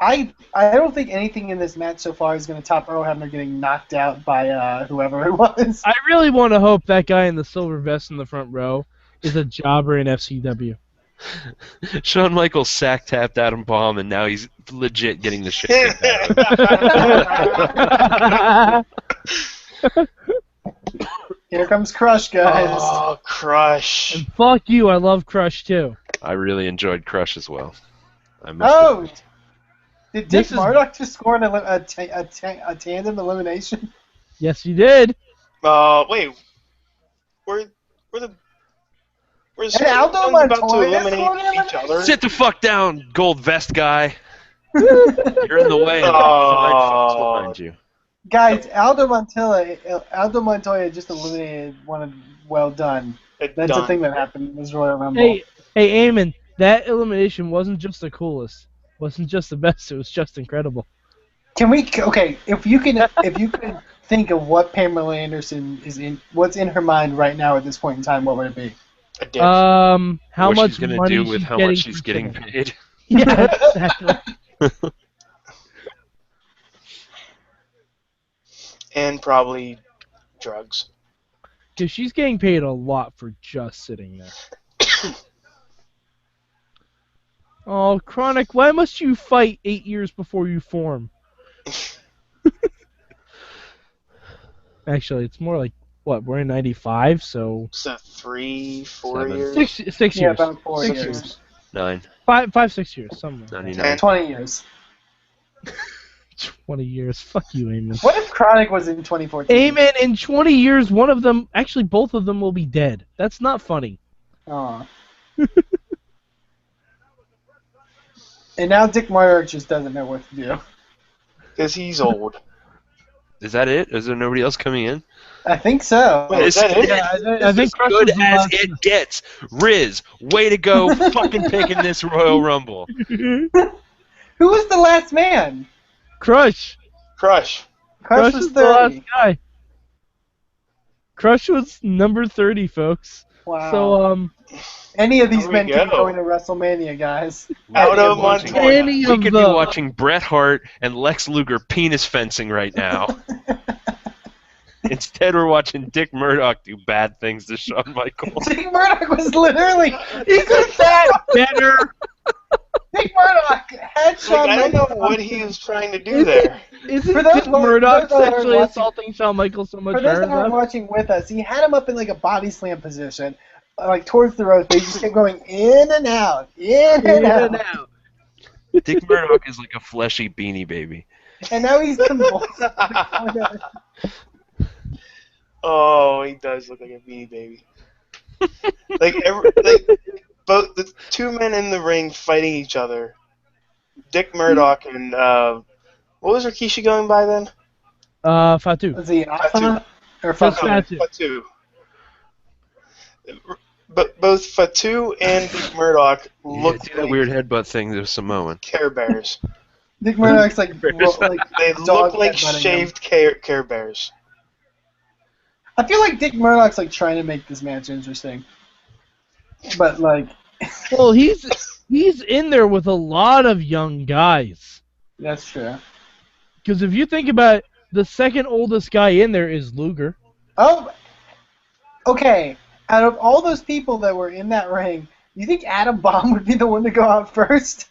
I don't think anything in this match so far is going to top Earl Hebner getting knocked out by whoever it was. I really want to hope that guy in the silver vest in the front row is a jobber in FCW. Shawn Michaels sack tapped Adam Bomb, and now he's legit getting the shit kicked out of him. Here comes Crush, guys. Oh, Crush. And fuck you, I love Crush too. I really enjoyed Crush as well. I must Oh! admit. Did Dick This is- Murdoch just score a tandem elimination? Yes, you did. Wait. Where's And Aldo someone's about to Montoya scored an eliminate each elimination? other? Sit the fuck down, gold vest guy. You're in the way. I've got 5 folks behind you. Guys, Aldo Montoya just eliminated one of. Well done. That's a thing that happened in this Royal Rumble. Hey, Eamon, that elimination wasn't just the coolest, wasn't just the best, it was just incredible. Can we? Okay, if you could think of what Pamela Anderson what's in her mind right now at this point in time, what would it be? A dick. How what much she's gonna money do with she's how getting much she's from getting Chicken. paid? Yeah, exactly. And probably drugs. Because she's getting paid a lot for just sitting there. Oh, Chronic, why must you fight 8 years before you form? Actually, it's more like, what, we're in 95, so... So 3, 4 7. years? Six Yeah, years. about 4 6 years. years. 9. 5, 6 years, something like that. 99. 20 years. 20 years. Fuck you, Eamon. What if Chronic was in 2014? Eamon, in 20 years, one of them, actually both of them will be dead. That's not funny. Aw. And now Dick Murdoch just doesn't know what to do. Because he's old. Is that it? Is there nobody else coming in? I think so. Wait, is that it? Yeah, I This think is Crush good was the as last it gets. Riz, way to go, fucking picking this Royal Rumble. one. Who was the last man? Crush. Crush. Crush was is the last 30. guy. Crush was number 30, folks. Wow. So, Any of these There we men can go. go into WrestleMania, guys. Out of watching- Montana. any We of could be the watching Bret Hart and Lex Luger penis fencing right now. Instead, we're watching Dick Murdoch do bad things to Shawn Michaels. Dick Murdoch was literally. He could have done better. Dick Murdoch had Shawn Like, I don't know Michaels. what he was trying to do there. Isn't For those Dick who- Murdoch for those who sexually aren't assaulting Shawn Michaels so much For those better that than aren't that? watching with us, he had him up in like a body slam position, like towards the ropes. They just kept going in and out, in and out. Dick Murdoch is like a fleshy Beanie Baby. And now he's convulsing. Oh, he does look like a Beanie Baby. like both the two men in the ring fighting each other. Dick Murdoch and what was Rikishi going by then? Fatu. Was he Alpha? Or Just Fatu? Fatu. Fatu. But both Fatu and Dick Murdoch Yeah, look do that like weird headbutt thing to Samoan. Care Bears. Dick Murdoch's like, They dog look like headbutting him. shaved Care Bears. I feel like Dick Murdoch's like trying to make this match interesting, but like, Well, he's in there with a lot of young guys. that's true. Because if you think about it, the second oldest guy in there is Luger. Oh, okay. Out of all those people that were in that ring, you think Adam Bomb would be the one to go out first?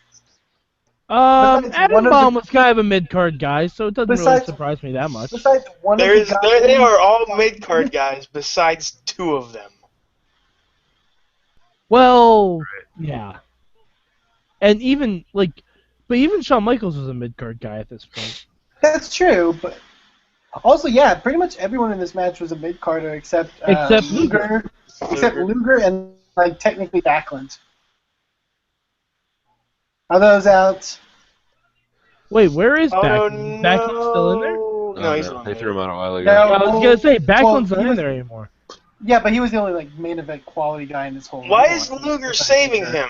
Besides Adam one of Bomb the- was kind of a mid-card guy, so it doesn't really Besides- surprise me that much. Besides one They of the guys, are all mid-card guys besides two of them. Well, yeah. And even, but even Shawn Michaels was a mid-card guy at this point. That's true, but also, yeah, pretty much everyone in this match was a mid-carder except Luger. Except Luger and, like, technically Backlund. Are those out? Wait, where is Oh, Backlund? no. Backlund's still in there? No, he's not. They threw him out a while ago. No. I was going to say, Backlund's Well, not he in was- there anymore. Yeah, but he was the only, like, main event quality guy in this whole Why ring. is Luger saving him?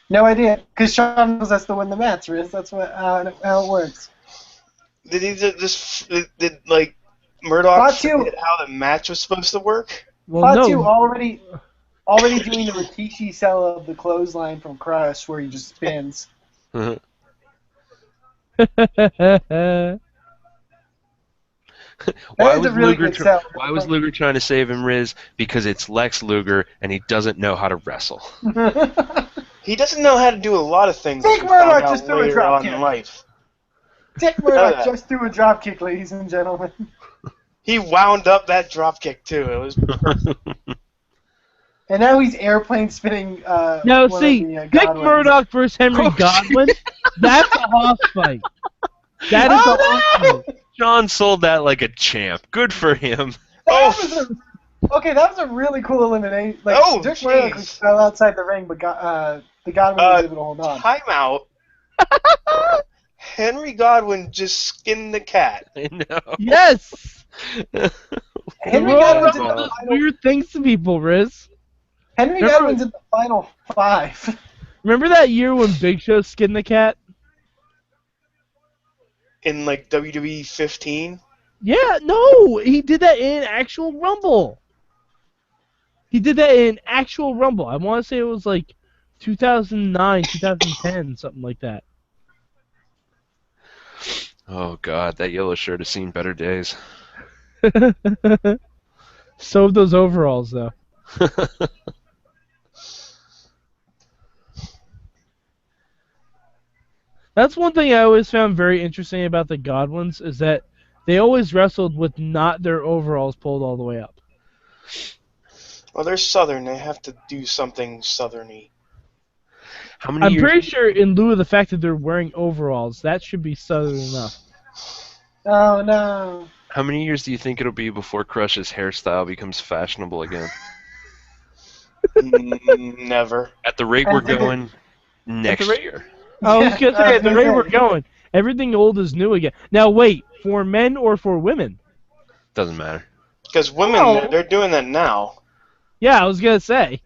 No idea, because Shawn Michaels has to win the match, Riz. That's how it works. Did he did like Murdoch Fatu- forget how the match was supposed to work? Well, Fatu no. already doing the Rikishi sell of the clothesline from Crush, where he just spins. Why is was, a really Luger good sell. why was Luger trying to save him, Riz? Because it's Lex Luger, and he doesn't know how to wrestle. He doesn't know how to do a lot of things. Dick that we found Murdoch out just threw a later drop on in kick. life. Dick Murdoch just threw a dropkick, ladies and gentlemen. He wound up that dropkick too. It was And now he's airplane spinning. Now, one see, of the, Dick Godwins. Murdoch versus Henry Oh, Godwin, that's a hoss fight. That is Oh, a hoss no! fight. John sold that like a champ. Good for him. That was a really cool elimination. Like, Oh, Dick Murdoch jeez. fell outside the ring, but the Godwin was able to hold on. timeout. Henry Godwin just skinned the cat. I know. Yes! Henry The Royal Godwin's in Rumble the does final. weird things to people, Riz. Henry Remember- Godwin's in the final 5. Remember that year when Big Show skinned the cat? In like WWE 15. Yeah, no, he did that in actual Rumble. He did that in actual Rumble. I want to say it was like 2009, 2010, something like that. Oh God, that yellow shirt has seen better days. So have those overalls, though. That's one thing I always found very interesting about the Godwins is that they always wrestled with not their overalls pulled all the way up. Well, they're Southern. They have to do something Southerny. How many I'm years? pretty sure in lieu of the fact that they're wearing overalls, that should be southern enough. Oh no. How many years do you think it'll be before Crush's hairstyle becomes fashionable again? Never. At the rate I we're think going, At the next rate, year. I was Yeah, gonna I say was at the gonna rate we're say. going, everything old is new again. Now wait, for men or for women? Doesn't matter. Because women, Well, they're doing that now. yeah, I was gonna say.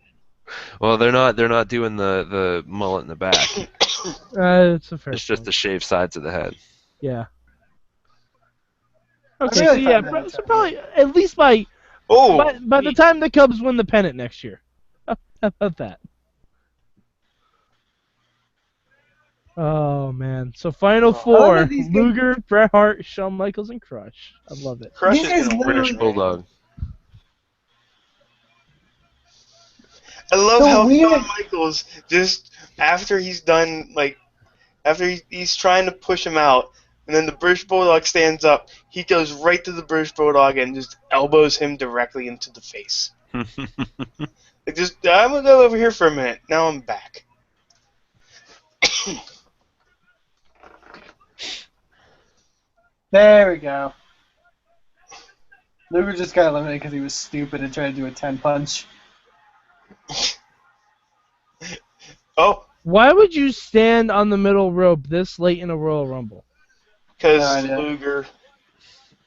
Well, they're not. They're not doing the mullet in the back. It's a fair It's just point. the shaved sides of the head. Yeah. I Okay, so really yeah, find that so interesting. probably at least by Oh, the time the Cubs win the pennant next year. How about that? Oh man. So final Oh. I love four: that these guys, Luger, Bret Hart, Shawn Michaels, and Crush. I love it. Crush these is guys gonna win British it, literally. right? Bulldog. I love The how weird. Shawn Michaels just after he's done after he's trying to push him out, and then the British Bulldog stands up. He goes right to the British Bulldog and just elbows him directly into the face. Like just I'm gonna go over here for a minute. Now I'm back. There we go. Luger just got eliminated because he was stupid and tried to do a 10 punch. Oh, Why would you stand on the middle rope this late in a Royal Rumble? because No idea. Luger.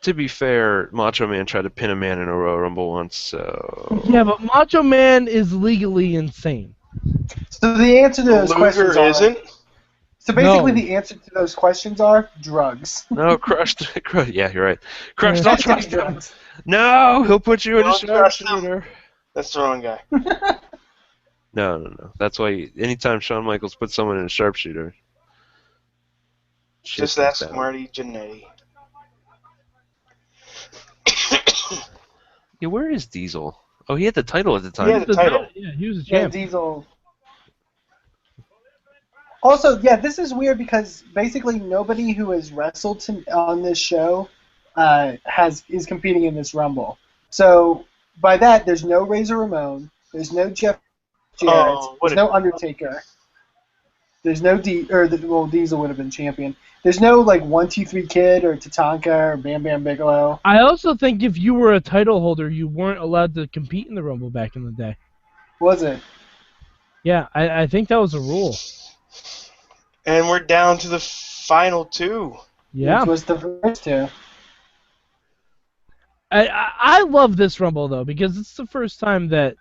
To be fair, Macho Man tried to pin a man in a Royal Rumble once, so Yeah, but Macho Man is legally insane. So the answer to those questions Luger are. isn't. So basically, No. the answer to those questions are drugs. no, Crush. Yeah, you're right. Crush, don't That's gonna be trust him. drugs. No, he'll put you in a Don't trust him. sharpshooter. That's the wrong guy. No. That's why anytime Shawn Michaels puts someone in a sharpshooter, shit Just goes ask down. Marty Jannetty. Yeah, where is Diesel? Oh, he had the title at the time. He had the title. Yeah, he was a Yeah, champ. Diesel. Also, yeah, this is weird because basically nobody who has wrestled on this show is competing in this Rumble. So by that, there's no Razor Ramon, there's no Jeff Jarrett, Oh, what there's a- no Undertaker, there's no Diesel would have been champion. There's no like 1-2-3 Kid or Tatanka or Bam Bam Bigelow. I also think if you were a title holder, you weren't allowed to compete in the Rumble back in the day. Was it? Yeah, I think that was a rule. And we're down to the final two. Yeah. Which was the first two. I love this Rumble, though, because it's the first time that,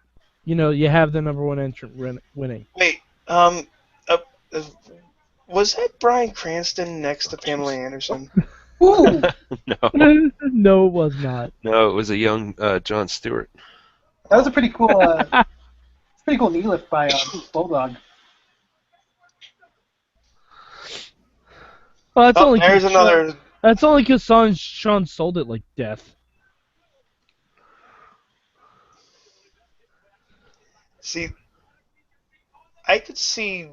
you have the number one entrant winning. Wait, was that Bryan Cranston next to Pamela Anderson? Ooh, No, No, it was not. no, it was a young Jon Stewart. that was a pretty cool. Pretty cool knee lift by Bulldog. Well, that's Oh, only there's another. That's only because Sean sold it like death. See, I could see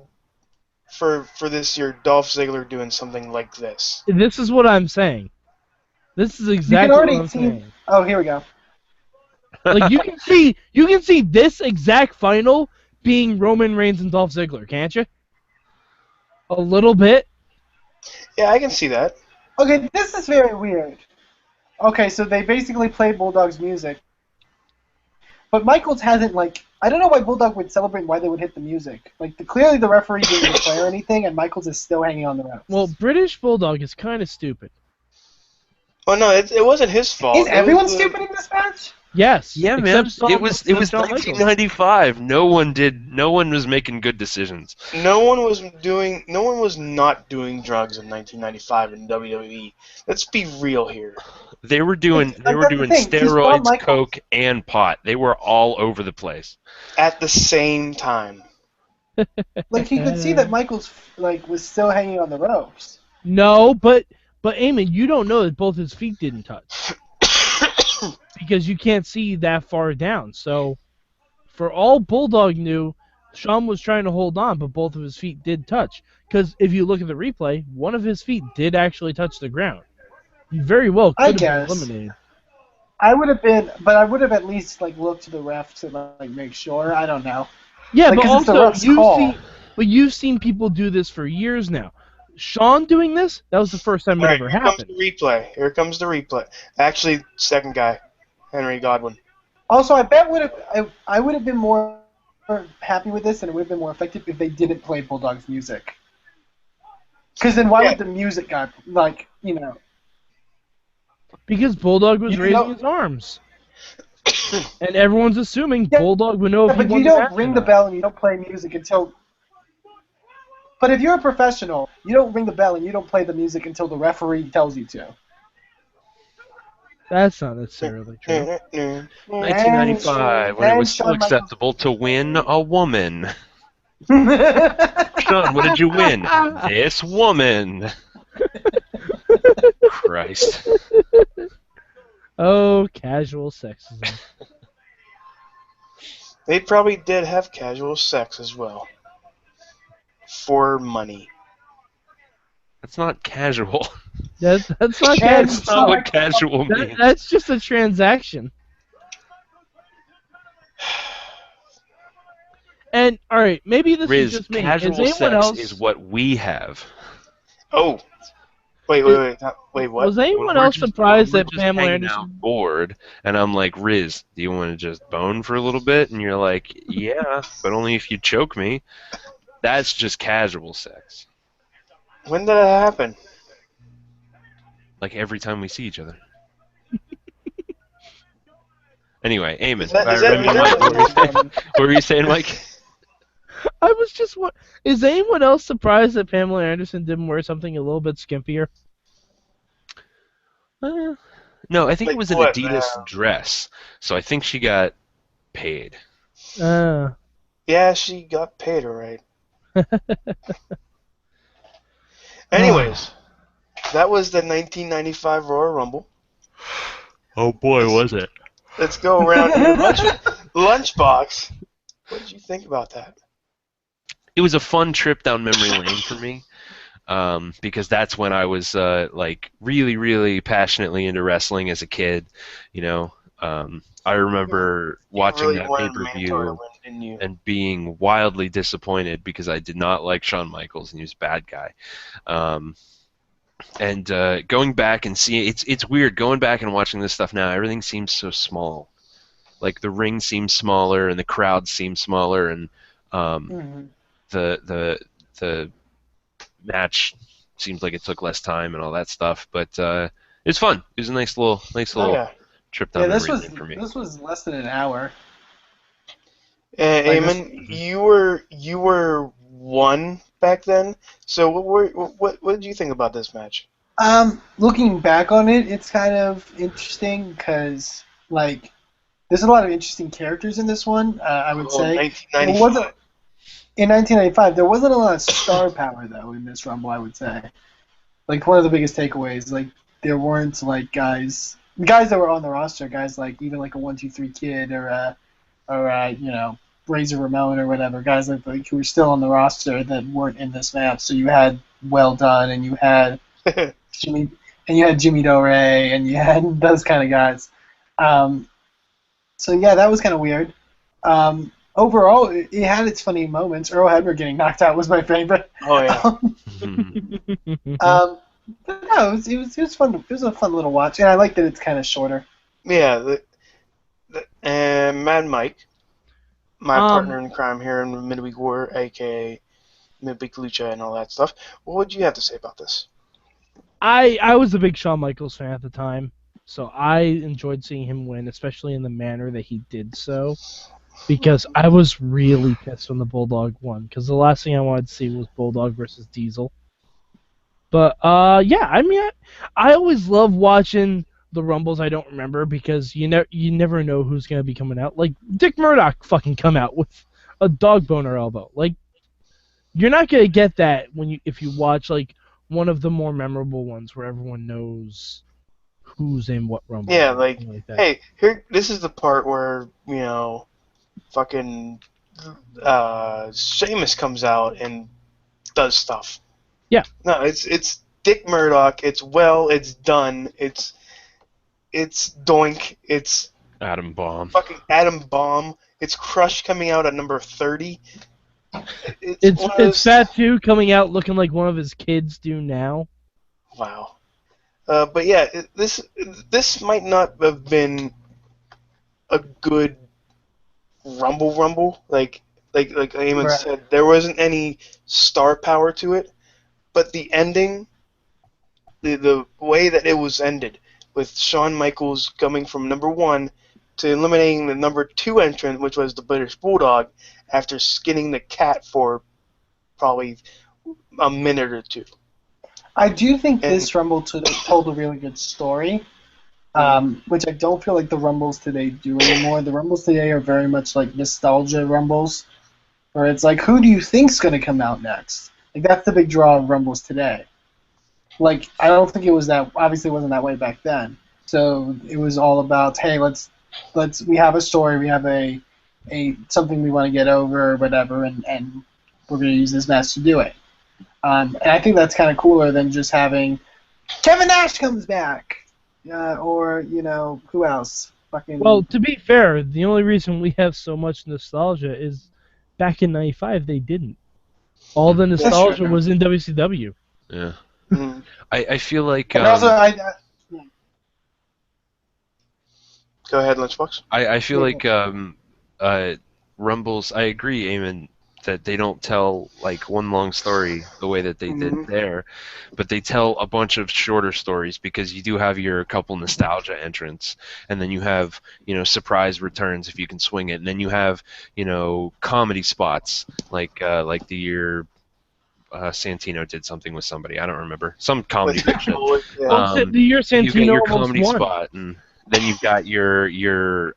for this year Dolph Ziggler doing something like this. This is what I'm saying. This is You exactly can what already I'm see. saying. Oh, here we go. Like you can see this exact final being Roman Reigns and Dolph Ziggler, can't you? A little bit. Yeah, I can see that. Okay, this is very weird. Okay, so they basically play Bulldog's music. But Michaels hasn't, I don't know why Bulldog would celebrate and why they would hit the music. Clearly the referee didn't declare anything, and Michaels is still hanging on the ropes. Well, British Bulldog is kind of stupid. Oh no, it wasn't his fault. Is It everyone was the- stupid in this match? Yes. Yeah, except man. Shawn- It was except Shawn Michaels. 1995. No one was making good decisions. No one was not doing drugs in 1995 in WWE. Let's be real here. They were doing That's the thing, 'cause Shawn steroids, Michaels- coke, and pot. They were all over the place. At the same time. You could see that Michaels, was still hanging on the ropes. No, but Eamon, you don't know that both his feet didn't touch because you can't see that far down. So, for all Bulldog knew, Shawn was trying to hold on, but both of his feet did touch. Because if you look at the replay, one of his feet did actually touch the ground. He very well I could have been guess. eliminated. I would have at least looked to the ref to make sure. I don't know. Yeah, Like, but 'cause it's the also ref's call. But you've seen people do this for years now. Sean doing this, that was the first time All it right, ever here comes happened. the replay. Here comes the replay. Actually, second guy, Henry Godwin. Also, I bet I would have been more happy with this, and it would have been more effective if they didn't play Bulldog's music. Because then why Yeah. would the music guy, like, Because Bulldog was You raising know- his arms. And everyone's assuming Yeah, Bulldog would know if he but won you the don't match or ring the not. bell and you don't play music until. But if you're a professional, you don't ring the bell and you don't play the music until the referee tells you to. That's not necessarily true. 1995, when it was And still Shawn Michaels. acceptable to win a woman. Sean, what did you win? This woman. Christ. Oh, casual sexism. They probably did have casual sex as well. For money. That's not casual. That's not And casual. That's not what casual means. That's just a transaction. And all right, maybe this is Riz, just me. Is casual anyone sex else? is what we have. Oh. Wait, what? Was When anyone we're else just- surprised when we're that just Pamela hanging out Anderson? bored, and I'm like, Riz, do you want to just bone for a little bit? And you're like, yeah, but only if you choke me. That's just casual sex. When did that happen? Like every time we see each other. Anyway, Eamon, Is that- what were you saying, Mike? I was just. Is anyone else surprised that Pamela Anderson didn't wear something a little bit skimpier? No, I think Like it was an what? Adidas dress, so I think she got paid. Yeah, she got paid, alright. Anyways, that was the 1995 Royal Rumble. Oh boy, was it! Let's go around here. Lunchbox. What did you think about that? It was a fun trip down memory lane for me, because that's when I was like really, really passionately into wrestling as a kid. You know, I remember watching really that wanted Mantor to pay-per-view win, didn't you? and being wildly disappointed because I did not like Shawn Michaels and he was a bad guy. And going back and seeing it's weird going back and watching this stuff now. Everything seems so small. Like the ring seems smaller and the crowd seems smaller and the match seems like it took less time and all that stuff. But it's fun. It was a nice little Oh, yeah. trip down this memory was lane for me. this was less than an hour. Eamon, you were one back then. So what did you think about this match? Looking back on it, it's kind of interesting because like there's a lot of interesting characters in this one. I would say 1995. In 1995, there wasn't a lot of star power though in this Rumble. I would say, like one of the biggest takeaways, like there weren't like guys that were on the roster, guys like even like a 1-2-3 Kid or Razor Ramon or whatever, guys like who were still on the roster that weren't in this match. So you had Well Done and you had Jimmy Dore and you had those kind of guys. So yeah, that was kind of weird. Overall, it had its funny moments. Earl Hebner getting knocked out was my favorite. Oh yeah. But no, it was fun. It was a fun little watch, and I like that it's kind of shorter. Yeah. And Mad Mike, my partner in crime here in Midweek War, aka Midweek Lucha and all that stuff. What would you have to say about this? I was a big Shawn Michaels fan at the time, so I enjoyed seeing him win, especially in the manner that he did so. Because I was really pissed when the Bulldog won, because the last thing I wanted to see was Bulldog versus Diesel. But yeah, I mean, I always love watching the Rumbles I don't remember because you never know who's gonna be coming out. Like Dick Murdoch fucking come out with a dog boner elbow. Like you're not gonna get that if you watch like one of the more memorable ones where everyone knows who's in what Rumble. Yeah, like that. hey, here. This is the part where fucking Sheamus comes out and does stuff. Yeah. No, it's Dick Murdoch. It's done. It's Doink. It's Adam Bomb. fucking Adam Bomb. It's Crush coming out at number 30. It's It's one of it's those. Fatu coming out looking like one of his kids do now. Wow. But yeah, this might not have been a good Rumble. Like Eamon Right. said, there wasn't any star power to it. But the ending, the way that it was ended, with Shawn Michaels coming from number one to eliminating the number two entrant, which was the British Bulldog, after skinning the cat for probably a minute or two. I do think And this Rumble told a really good story, mm, which I don't feel like the Rumbles today do anymore. The Rumbles today are very much like nostalgia Rumbles, where it's like, who do you think's going to come out next? Like, that's the big draw of Rumbles today. Like, I don't think it was that, obviously it wasn't that way back then. So it was all about, hey, we have a story, we have a something we want to get over or whatever, and we're going to use this match to do it. And I think that's kind of cooler than just having Kevin Nash comes back, or who else? Well, Fucking to be fair, the only reason we have so much nostalgia is back in '95 they didn't. All the that's that's true. nostalgia was in WCW. Yeah. mm, I feel like And also, go ahead, Lunchbox. I feel yeah, like Rumbles. I agree, Eamon, that they don't tell like one long story the way that they did Mm-hmm. there, but they tell a bunch of shorter stories because you do have your couple nostalgia entrants, and then you have surprise returns if you can swing it, and then you have comedy spots like the year. Santino did something with somebody. I don't remember. Some comedy With bullshit. yeah. Well, the year You've got Santino your almost comedy won. spot, and then you've got your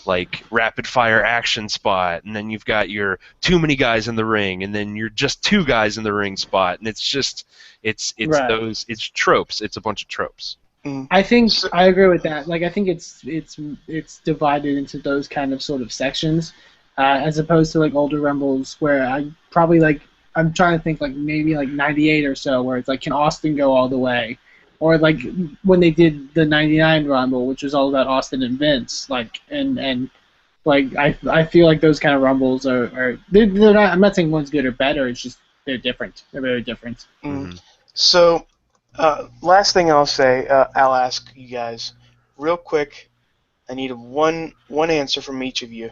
like rapid fire action spot, and then you've got your too many guys in the ring, and then you're just two guys in the ring spot, and it's just it's right. it's tropes. It's a bunch of tropes. Mm. I think So, I agree with that. Like, I think it's divided into those kind of sort of sections, as opposed to like older Rumbles where I probably like I'm trying to think like maybe like '98 or so where it's like can Austin go all the way, or like when they did the '99 Rumble, which was all about Austin and Vince, like and like I feel like those kind of Rumbles are they're not. I'm not saying one's good or better. It's just they're different. They're very different. mm. Hmm. So, last thing I'll say, I'll ask you guys real quick. I need one answer from each of you.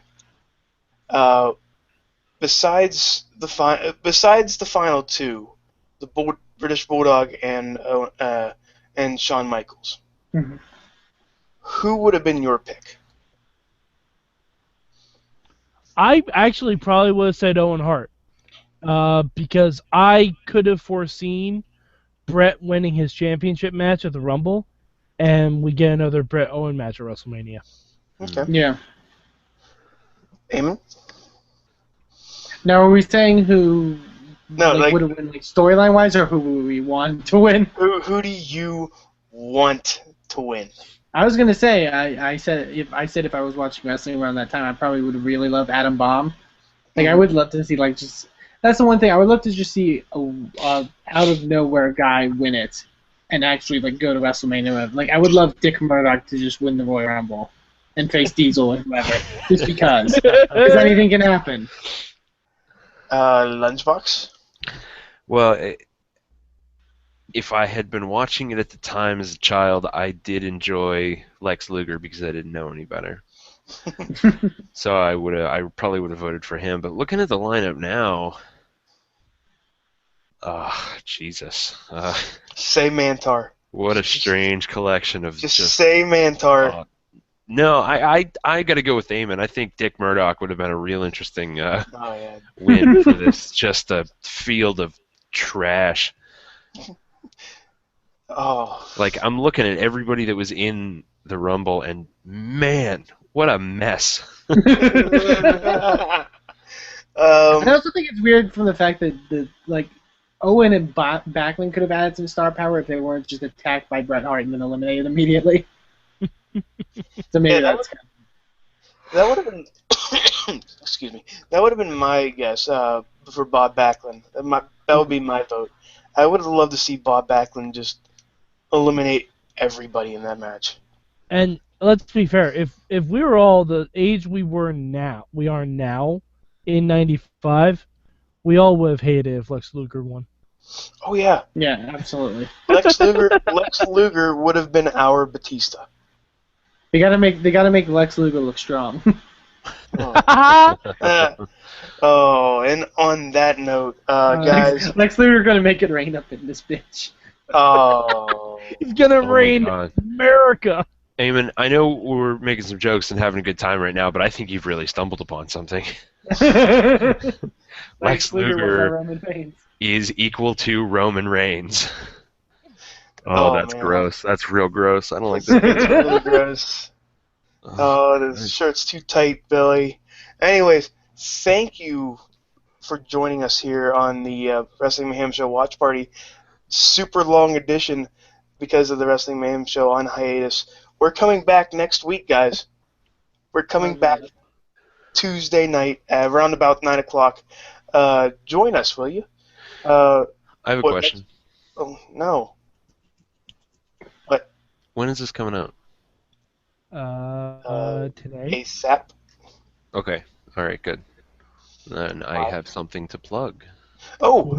Uh, besides the final two, the British Bulldog and Shawn Michaels, Mhm. who would have been your pick? I actually probably would have said Owen Hart, because I could have foreseen Brett winning his championship match at the Rumble, and we get another Brett Owen match at WrestleMania. Okay, Yeah. Eamon. Now, are we saying who No, like like would have win like storyline wise, or who would we want to win? who do you want to win? I was gonna say I said if I was watching wrestling around that time, I probably would really love Adam Bomb. Like I Mhm. would love to see like just that's the one thing I would love to just see a out of nowhere guy win it and actually like go to WrestleMania. Like I would love Dick Murdoch to just win the Royal Rumble and face Diesel or whoever, just because anything can happen. Lunchbox. Well, if I had been watching it at the time as a child, I did enjoy Lex Luger because I didn't know any better. So I probably would have voted for him. But looking at the lineup now, Jesus, Say Mantar. what a strange collection of Just just. say Mantar. No, I got to go with Eamon. I think Dick Murdoch would have been a real interesting Oh yeah. win for this. Just a field of trash. Oh. Like I'm looking at everybody that was in the Rumble, and man, what a mess. I also think it's weird from the fact that like Owen and Backlund could have added some star power if they weren't just attacked by Bret Hart and then eliminated immediately. So maybe Yeah, that would have been. Excuse me. That would have been my guess for Bob Backlund. That would be my vote. I would have loved to see Bob Backlund just eliminate everybody in that match. And let's be fair, if we were all the age we are now in '95, We all would have hated if Lex Luger won. Oh yeah, Yeah, absolutely. Lex Luger would have been our Batista. They gotta make Lex Luger look strong. Oh. And on that note, guys, Lex Luger gonna make it rain up in this bitch. oh, He's gonna Oh my reign God. America. Eamon, I know we're making some jokes and having a good time right now, but I think you've really stumbled upon something. Lex Luger was our Luger Roman Reigns. is equal to Roman Reigns. Oh, oh that's man, gross. That's real gross. I don't like it's, that. it's really gross. Oh, the Nice. shirt's too tight, Billy. Anyways, thank you for joining us here on the Wrestling Mayhem Show Watch Party. Super long edition because of the Wrestling Mayhem Show on hiatus. We're coming back next week, guys. We're coming back Tuesday night at around about 9 o'clock. Join us, will you? I have a What? question. Oh, no. What? When is this coming out? Today. ASAP? Okay. All right, good. Then I have something to plug. Oh,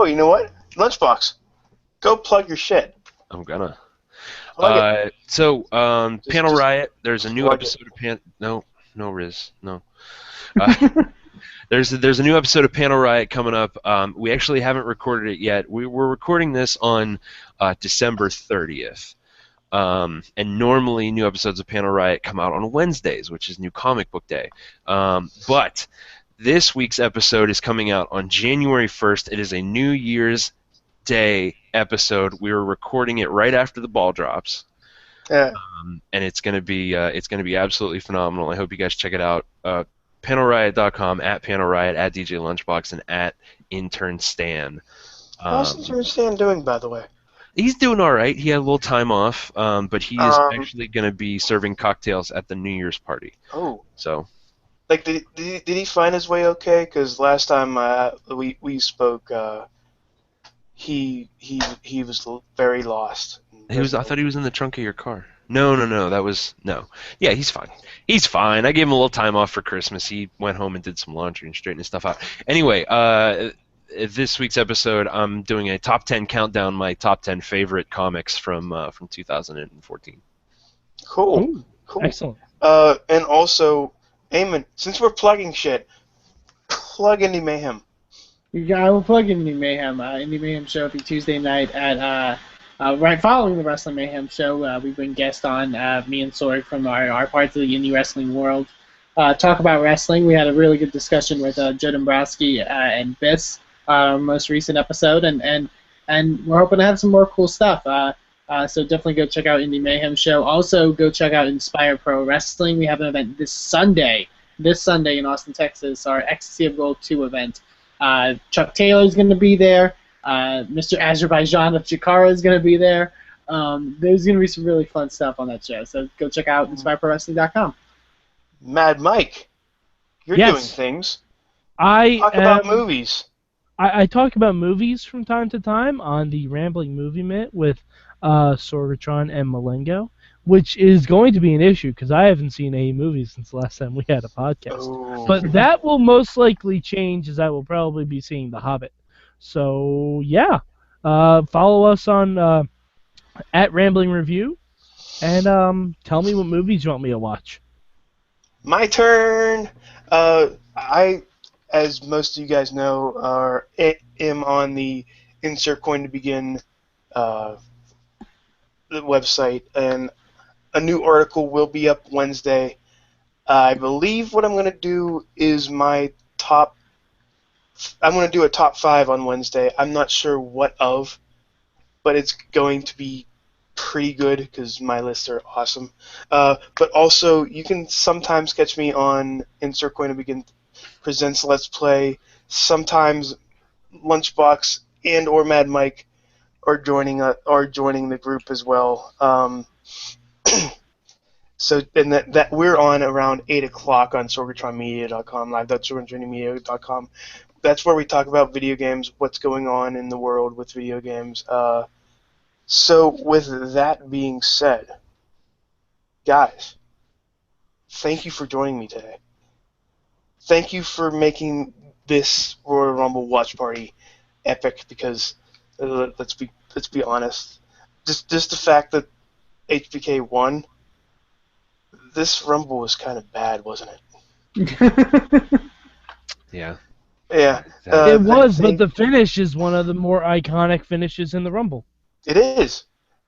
you know what? Lunchbox, go plug your shit. I'm gonna. Plug it. Panel just Riot. There's a new plug episode of No, Riz. No. There's a new episode of Panel Riot coming up. We actually haven't recorded it yet. We're recording this on December 30th. And normally new episodes of Panel Riot come out on Wednesdays, which is New Comic Book Day. But this week's episode is coming out on January 1st. It is a New Year's Day episode. We were recording it right after the ball drops. Yeah. And it's gonna be absolutely phenomenal. I hope you guys check it out. PanelRiot.com, at PanelRiot, at DJ Lunchbox, and at Intern Stan. How's Intern Stan doing, by the way? He's doing all right. He had a little time off, but he is Um, actually going to be serving cocktails at the New Year's party. Oh. So, Like, did he find his way okay? Because last time we spoke, he was very lost. I thought he was in the trunk of your car. No. That was no. Yeah, he's fine. He's fine. I gave him a little time off for Christmas. He went home and did some laundry and straightened his stuff out. Anyway, this week's episode, I'm doing a top 10 countdown, my top 10 favorite comics from 2014. Cool. Ooh, Cool. excellent. And also, Eamon, since we're plugging shit, plug Indie Mayhem. I will plug Indie Mayhem. Indie Mayhem show every Tuesday night at right following the Wrestling Mayhem show. We bring guests on, me and Sorg from our parts of the indie wrestling world. Talk about wrestling. We had a really good discussion with Joe Dombrowski and Biss, our most recent episode, and we're hoping to have some more cool stuff. So definitely go check out Indie Mayhem show. Also go check out Inspire Pro Wrestling. We have an event this Sunday in Austin, Texas, our Ecstasy of Gold 2 event. Chuck Taylor's going to be there. Mr. Azerbaijan of Chikara is going to be there. There's going to be some really fun stuff on that show. So go check out InspireProWrestling.com. Mad Mike, you're Yes. doing things. I Talk about movies. I talk about movies from time to time on the Rambling Movie Minute with Sorgatron and Malengo, which is going to be an issue because I haven't seen any movies since the last time we had a podcast. Oh. But that will most likely change as I will probably be seeing The Hobbit. So, yeah. Follow us on at Rambling Review and tell me what movies you want me to watch. My turn. I, as most of you guys know, am on the Insert Coin to Begin the website, and a new article will be up Wednesday. I believe what I'm going to do is I'm going to do a top 5 on Wednesday. I'm not sure what of, but it's going to be pretty good because my lists are awesome. But also, you can sometimes catch me on Insert Coin to Begin Presents Let's Play. Sometimes Lunchbox and or Mad Mike are joining the group as well. So and that we're on around 8 o'clock on sorgatronmedia.com, live.sorgatronmedia.com. That's where we talk about video games, what's going on in the world with video games. So with that being said, guys, thank you for joining me today. Thank you for making this Royal Rumble watch party epic because let's be honest, just the fact that HBK won, this Rumble was kind of bad, wasn't it? Yeah. Yeah, That, It was, but thank the finish is one of the more iconic finishes in the Rumble. it is,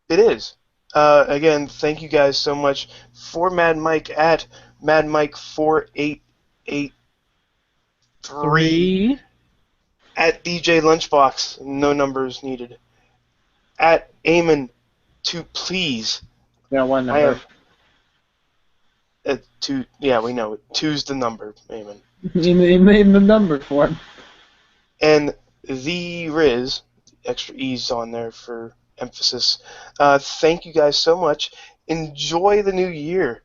it is. Again, thank you guys so much for Mad Mike at Mad Mike 4883 3. at DJ Lunchbox, no numbers needed. At Eamon to please. Yeah, one I number. am two. Yeah, we know it. Two's the number, Eamon. In the number form. And the Riz, extra E's on there for emphasis. Thank you guys so much. Enjoy the new year.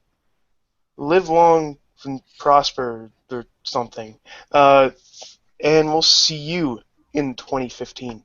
Live long and prosper or something. And we'll see you in 2015.